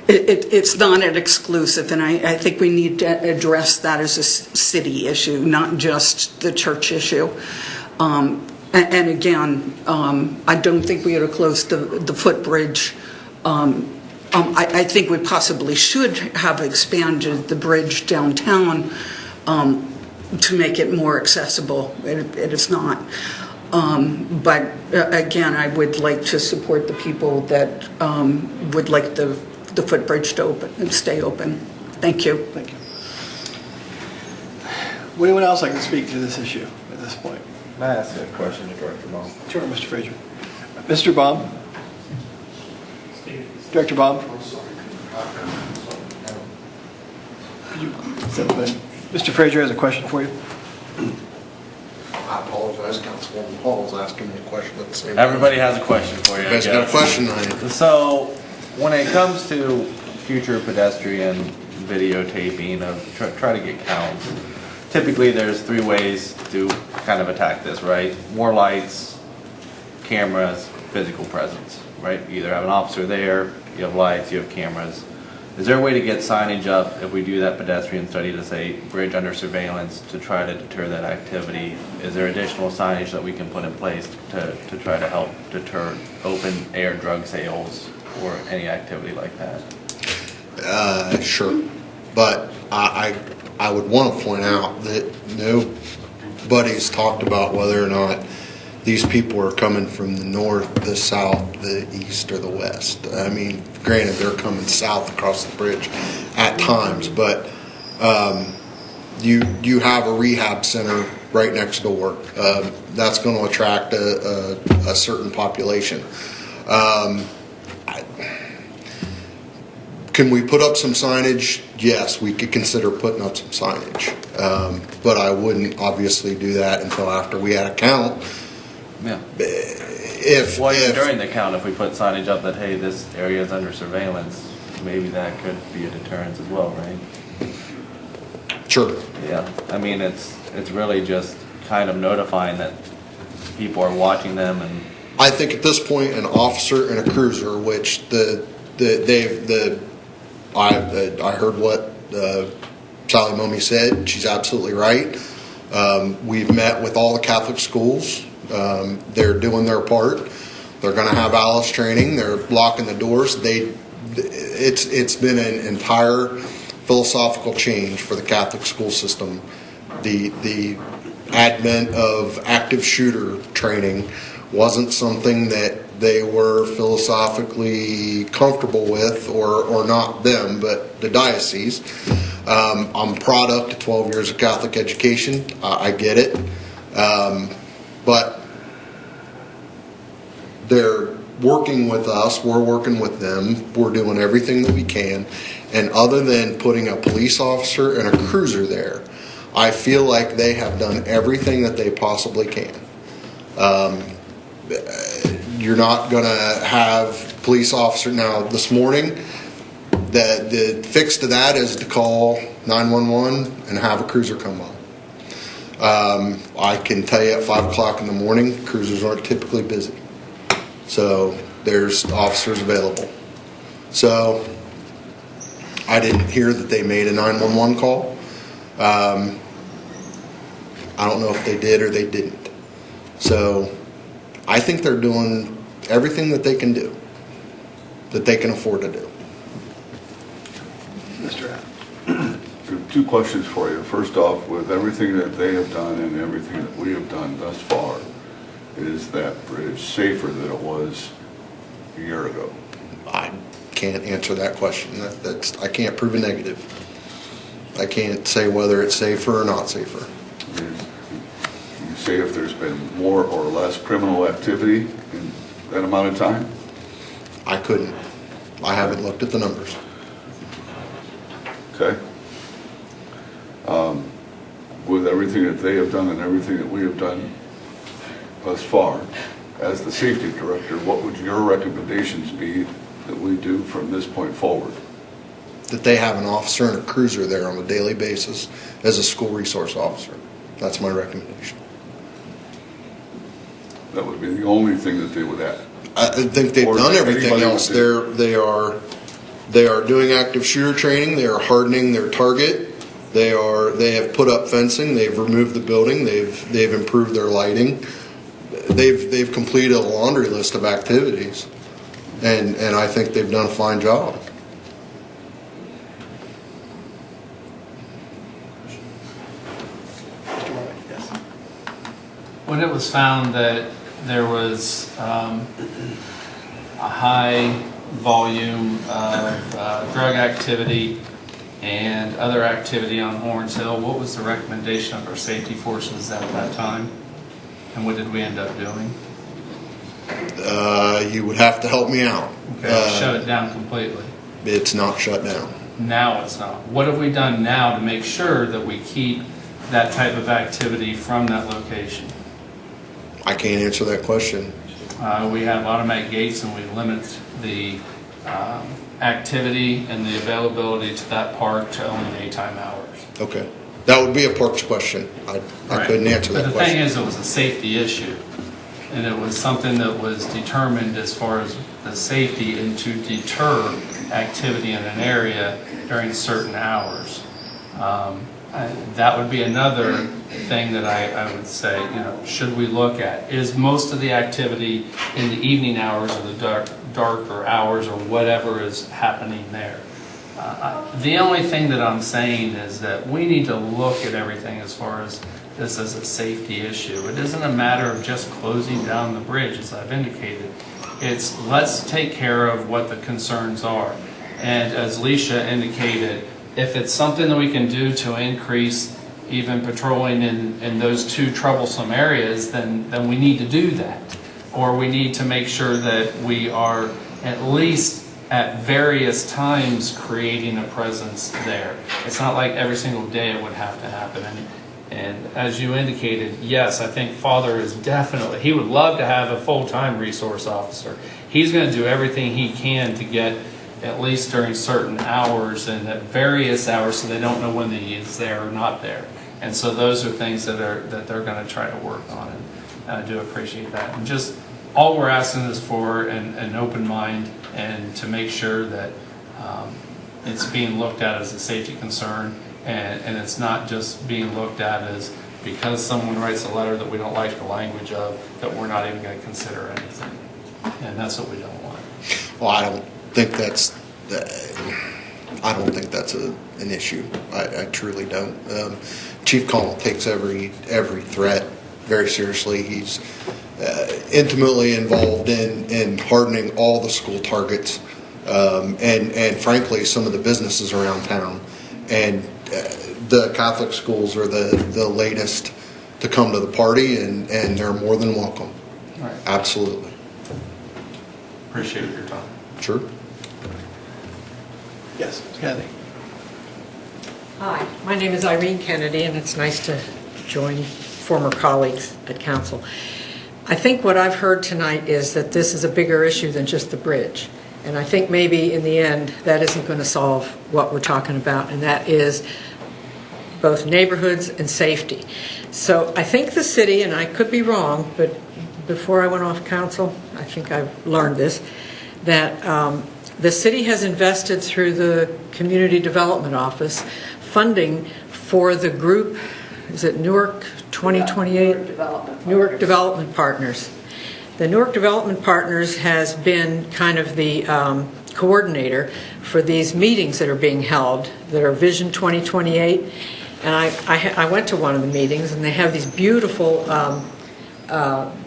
S16: It's not an exclusive, and I think we need to address that as a city issue, not just the church issue. And again, I don't think we ought to close the footbridge. I think we possibly should have expanded the bridge downtown to make it more accessible. It is not. But again, I would like to support the people that would like the footbridge to open and stay open. Thank you.
S6: Thank you. Would anyone else like to speak to this issue at this point?
S3: Can I ask a question to Director Baum?
S6: Sure, Mr. Frazier. Mr. Baum? Director Baum? Could you step in? Mr. Frazier has a question for you.
S2: I apologize, Councilwoman Hall's asking me a question at the same time.
S3: Everybody has a question for you.
S2: You guys got a question on you.
S3: So, when it comes to future pedestrian videotaping of try to get counts, typically there's 3 ways to kind of attack this, right? More lights, cameras, physical presence, right? You either have an officer there, you have lights, you have cameras. Is there a way to get signage up if we do that pedestrian study to say bridge under surveillance to try to deter that activity? Is there additional signage that we can put in place to try to help deter open air drug sales or any activity like that?
S2: Sure, but I would want to point out that nobody's talked about whether or not these people are coming from the north, the south, the east, or the west. I mean, granted, they're coming south across the bridge at times, but you have a rehab center right next door. That's going to attract a certain population. Can we put up some signage? Yes, we could consider putting up some signage. But I wouldn't obviously do that until after we had a count.
S3: Yeah.
S2: If
S3: during the count, if we put signage up that, hey, this area is under surveillance, maybe that could be a deterrence as well, right?
S2: Sure.
S3: Yeah. I mean, it's really just kind of notifying that people are watching them, and
S2: I think at this point, an officer and a cruiser, which I heard what Sally Momey said. She's absolutely right. We've met with all the Catholic schools. They're doing their part. They're going to have ALICE training. They're locking the doors. It's been an entire philosophical change for the Catholic school system. The advent of active shooter training wasn't something that they were philosophically comfortable with, or not them, but the diocese. I'm a product of 12 years of Catholic education. I get it. But they're working with us, we're working with them, we're doing everything that we can, and other than putting a police officer and a cruiser there, I feel like they have done everything that they possibly can. You're not going to have police officer. Now, this morning, the fix to that is to call 911 and have a cruiser come on. I can tell you at 5 o'clock in the morning, cruisers aren't typically busy. So there's officers available. So I didn't hear that they made a 911 call. I don't know if they did or they didn't. So I think they're doing everything that they can do, that they can afford to do.
S6: Mr. Rath.
S7: 2 questions for you. First off, with everything that they have done and everything that we have done thus far, is that bridge safer than it was a year ago?
S2: I can't answer that question. I can't prove a negative. I can't say whether it's safer or not safer.
S7: You say if there's been more or less criminal activity in that amount of time?
S2: I couldn't. I haven't looked at the numbers.
S7: Okay? With everything that they have done and everything that we have done thus far, as the safety director, what would your recommendations be that we do from this point forward?
S2: That they have an officer and a cruiser there on a daily basis as a school resource officer. That's my recommendation.
S7: That would be the only thing that they would add.
S2: I think they've
S7: Or
S2: done
S7: that
S2: everything
S7: anybody
S2: else.
S7: would
S2: They are doing active shooter training. They are hardening their target. They have put up fencing. They've removed the building. They've improved their lighting. They've completed a laundry list of activities, and I think they've done a fine job.
S1: When it was found that there was a high volume of drug activity and other activity on Orange Hill, what was the recommendation of our safety forces at that time? And what did we end up doing?
S2: You would have to help me out.
S1: Okay, shut it down completely.
S2: It's not shut down.
S1: Now it's not. What have we done now to make sure that we keep that type of activity from that location?
S2: I can't answer that question.
S1: We have automatic gates and we limit the activity and the availability to that park to only daytime hours.
S2: Okay. That would be a parks question. I couldn't answer that
S1: But the
S2: question.
S1: thing is, it was a safety issue. And it was something that was determined as far as the safety and to deter activity in an area during certain hours. That would be another thing that I would say, should we look at? Is most of the activity in the evening hours or the darker hours or whatever is happening there? The only thing that I'm saying is that we need to look at everything as far as this as a safety issue. It isn't a matter of just closing down the bridge, as I've indicated. It's let's take care of what the concerns are. And as Leisha indicated, if it's something that we can do to increase even patrolling in those two troublesome areas, then we need to do that. Or we need to make sure that we are at least at various times creating a presence there. It's not like every single day it would have to happen. And as you indicated, yes, I think Father is definitely, he would love to have a full-time resource officer. He's going to do everything he can to get, at least during certain hours and at various hours, so they don't know when he is there or not there. And so those are things that they're going to try to work on, and I do appreciate that. And just all we're asking is for an open mind and to make sure that it's being looked at as a safety concern, and it's not just being looked at as because someone writes a letter that we don't like the language of, that we're not even going to consider anything. And that's what we don't want.
S2: Well, I don't think that's an issue. I truly don't. Chief Connell takes every threat very seriously. He's intimately involved in hardening all the school targets and frankly some of the businesses around town. And the Catholic schools are the latest to come to the party, and they're more than welcome.
S1: All right.
S2: Absolutely.
S1: Appreciate your time.
S2: Sure.
S6: Yes, Kathy.
S17: Hi, my name is Irene Kennedy, and it's nice to join former colleagues at council. I think what I've heard tonight is that this is a bigger issue than just the bridge. And I think maybe in the end, that isn't going to solve what we're talking about, and that is both neighborhoods and safety. So I think the city, and I could be wrong, but before I went off council, I think I've learned this, that the city has invested through the Community Development Office funding for the group, is it Newark 2028? Newark Development Partners. The Newark Development Partners has been kind of the coordinator for these meetings that are being held that are Vision 2028. And I went to one of the meetings, and they have these beautiful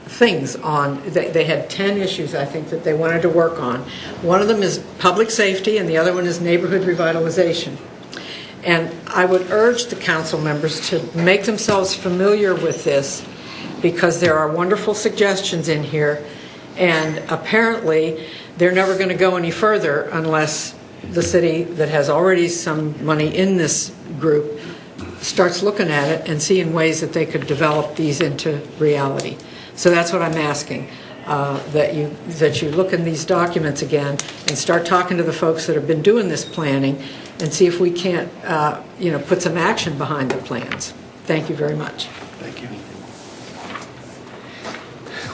S17: things on. They had 10 issues, I think, that they wanted to work on. One of them is public safety, and the other one is neighborhood revitalization. And I would urge the council members to make themselves familiar with this, because there are wonderful suggestions in here, And apparently, they're never going to go any further unless the city that has already some money in this group starts looking at it and seeing ways that they could develop these into reality. So that's what I'm asking, that you look in these documents again and start talking to the folks that have been doing this planning and see if we can't, put some action behind the plans. Thank you very much.
S6: Thank you.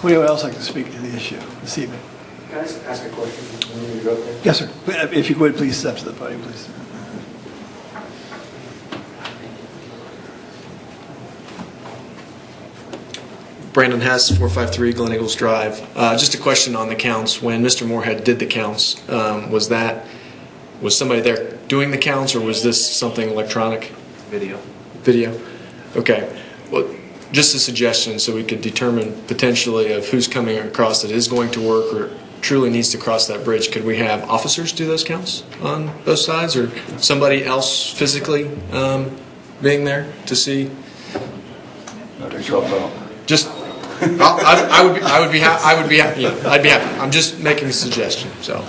S6: Would anyone else like to speak to the issue this evening?
S13: Can I ask a question?
S6: Yes, sir. If you would, please step to the podium, please.
S13: Brandon Hess, 453 Glen Eagles Drive. Just a question on the counts. When Mr. Moorhead did the counts, was somebody there doing the counts, or was this something electronic?
S3: Video.
S13: Video. Okay. Well, just a suggestion so we could determine potentially of who's coming across that is going to work or truly needs to cross that bridge. Could we have officers do those counts on both sides, or somebody else physically being there to see? Just, I would be happy. Yeah, I'd be happy. I'm just making a suggestion. So,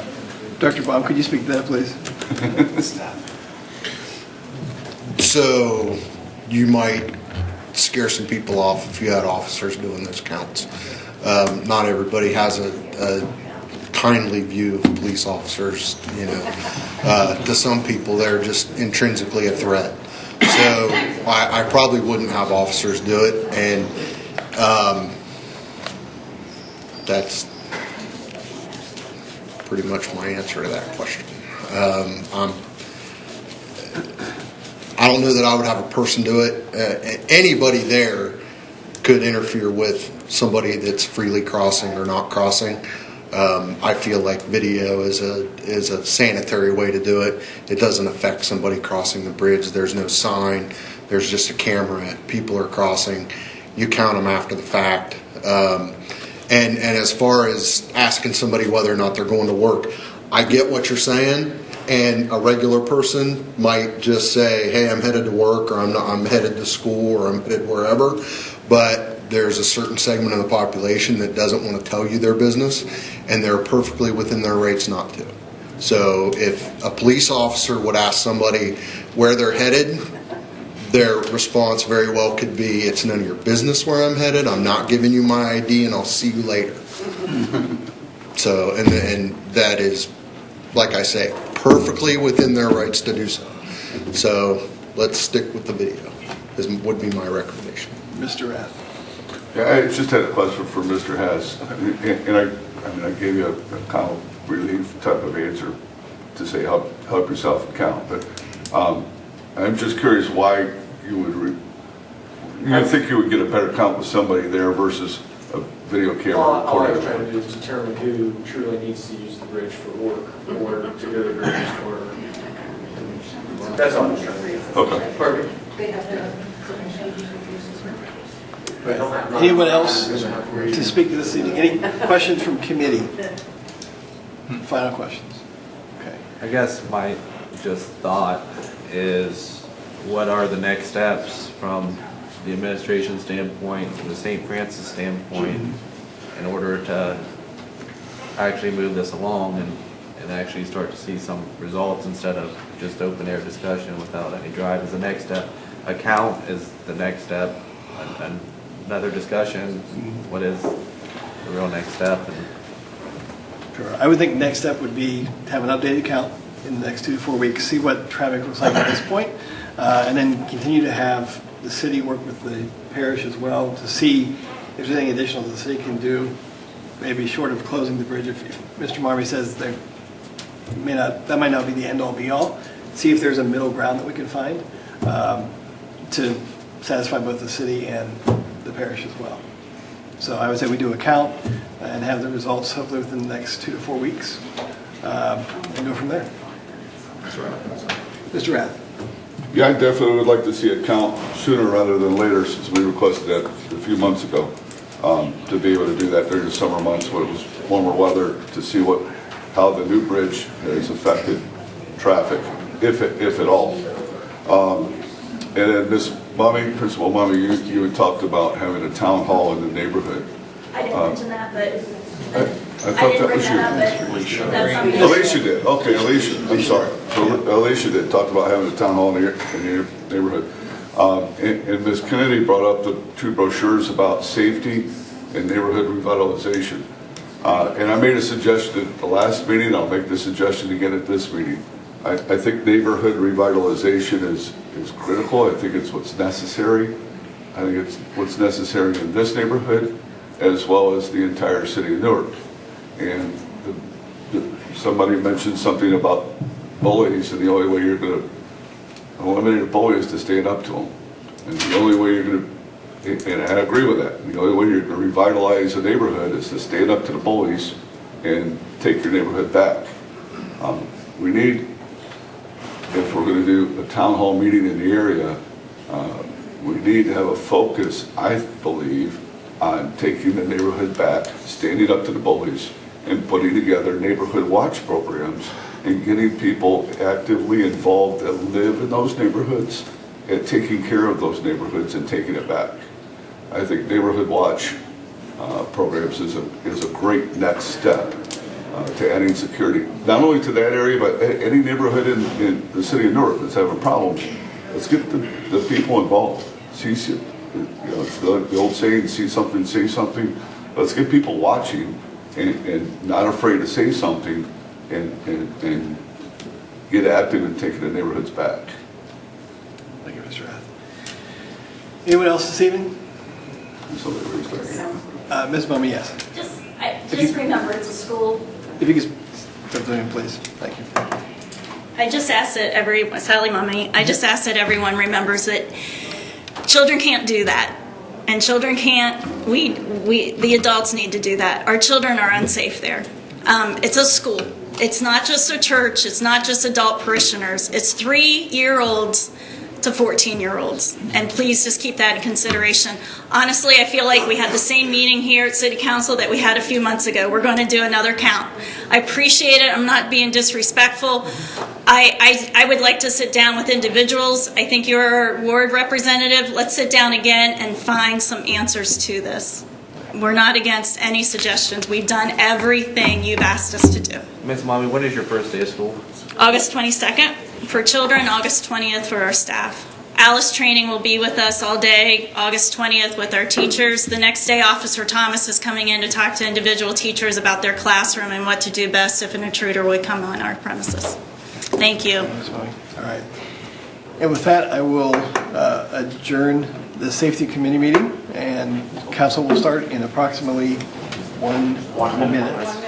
S6: Dr. Baum, could you speak to that, please?
S2: So, you might scare some people off if you had officers doing those counts. Not everybody has a kindly view of police officers. To some people, they're just intrinsically a threat. So, I probably wouldn't have officers do it, and that's pretty much my answer to that question. I don't know that I would have a person do it. Anybody there could interfere with somebody that's freely crossing or not crossing. I feel like video is a sanitary way to do it. It doesn't affect somebody crossing the bridge. There's no sign. There's just a camera. People are crossing. You count them after the fact. And as far as asking somebody whether or not they're going to work, I get what you're saying. And a regular person might just say, "Hey, I'm headed to work," or I'm headed to school, or I'm headed wherever. But there's a certain segment of the population that doesn't want to tell you their business, and they're perfectly within their rights not to. So if a police officer would ask somebody where they're headed, their response very well could be, "It's none of your business where I'm headed. I'm not giving you my ID, and I'll see you later." So, and that is, like I say, perfectly within their rights to do so. So let's stick with the video, would be my recommendation.
S6: Mr. Rath.
S7: Yeah, I just had a question for Mr. Hess. And I gave you a kind of relief type of answer to say help yourself count. But I'm just curious why you would I think you would get a better count with somebody there versus a video camera.
S13: All I was trying to do is determine who truly needs to use the bridge for work, or to go to the bridge, or that's all I was trying to do.
S7: Okay.
S13: Perfect.
S6: Anyone else to speak to this evening? Any questions from committee? Final questions. Okay.
S3: I guess my just thought is, what are the next steps from the administration standpoint, from the St. Francis standpoint, in order to actually move this along and actually start to see some results instead of just open air discussion without any drive? Is the next step a count? Is the next step another discussion? What is the real next step?
S6: Sure. I would think next step would be to have an updated count in the next 2 to 4 weeks, see what traffic looks like at this point, and then continue to have the city work with the parish as well to see if there's anything additional the city can do, maybe short of closing the bridge. If Mr. Marmee says that might not be the end all be all, see if there's a middle ground that we can find to satisfy both the city and the parish as well. So I would say we do a count and have the results hopefully within the next 2 to 4 weeks and go from there. Mr. Rath.
S7: Yeah, I definitely would like to see it count sooner rather than later, since we requested that a few months ago, to be able to do that during the summer months when it was warmer weather, to see how the new bridge has affected traffic, if at all. And then Principal Mummy, you had talked about having a town hall in the neighborhood.
S10: I didn't mention that, but
S7: I thought that was you. Alicia did, okay, Alicia, I'm sorry. So Alicia did, talked about having a town hall in your neighborhood. And Ms. Kennedy brought up the 2 brochures about safety and neighborhood revitalization. And I made a suggestion at the last meeting, I'll make the suggestion again at this meeting. I think neighborhood revitalization is critical. I think it's what's necessary. I think it's what's necessary in this neighborhood as well as the entire city of Newark. And somebody mentioned something about bullies, and the only way you're going to eliminate a bully is to stand up to them. And the only way you're going to, and I agree with that, the only way you're going to revitalize a neighborhood is to stand up to the bullies and take your neighborhood back. We need, if we're going to do a town hall meeting in the area, we need to have a focus, I believe, on taking the neighborhood back, standing up to the bullies, and putting together neighborhood watch programs and getting people actively involved that live in those neighborhoods and taking care of those neighborhoods and taking it back. I think neighborhood watch programs is a great next step to adding security, not only to that area, but any neighborhood in the city of Newark that's having problems. Let's get the people involved. It's the old saying, see something, say something. Let's get people watching and not afraid to say something and get active in taking the neighborhoods back.
S6: Thank you, Mr. Rath. Anyone else this evening?
S7: Somebody raised their hand.
S6: Ms. Mummy, yes.
S10: Just remember, it's a school.
S6: If you could step down, please. Thank you.
S10: I just ask that Sally Mummy, I just ask that everyone remembers that children can't do that. And children can't, the adults need to do that. Our children are unsafe there. It's a school. It's not just a church. It's not just adult parishioners. It's 3-year-olds to 14-year-olds. And please just keep that in consideration. Honestly, I feel like we had the same meeting here at City Council that we had a few months ago. We're going to do another count. I appreciate it. I'm not being disrespectful. I would like to sit down with individuals. I think you're a ward representative. Let's sit down again and find some answers to this. We're not against any suggestions. We've done everything you've asked us to do.
S3: Ms. Mommy, when is your first day of school?
S10: August 22nd for children, August 20th for our staff. Alice training will be with us all day, August 20th with our teachers. The next day, Officer Thomas is coming in to talk to individual teachers about their classroom and what to do best if an intruder would come on our premises. Thank you.
S6: All right. And with that, I will adjourn the Safety Committee meeting, and council will start in approximately 1 minute.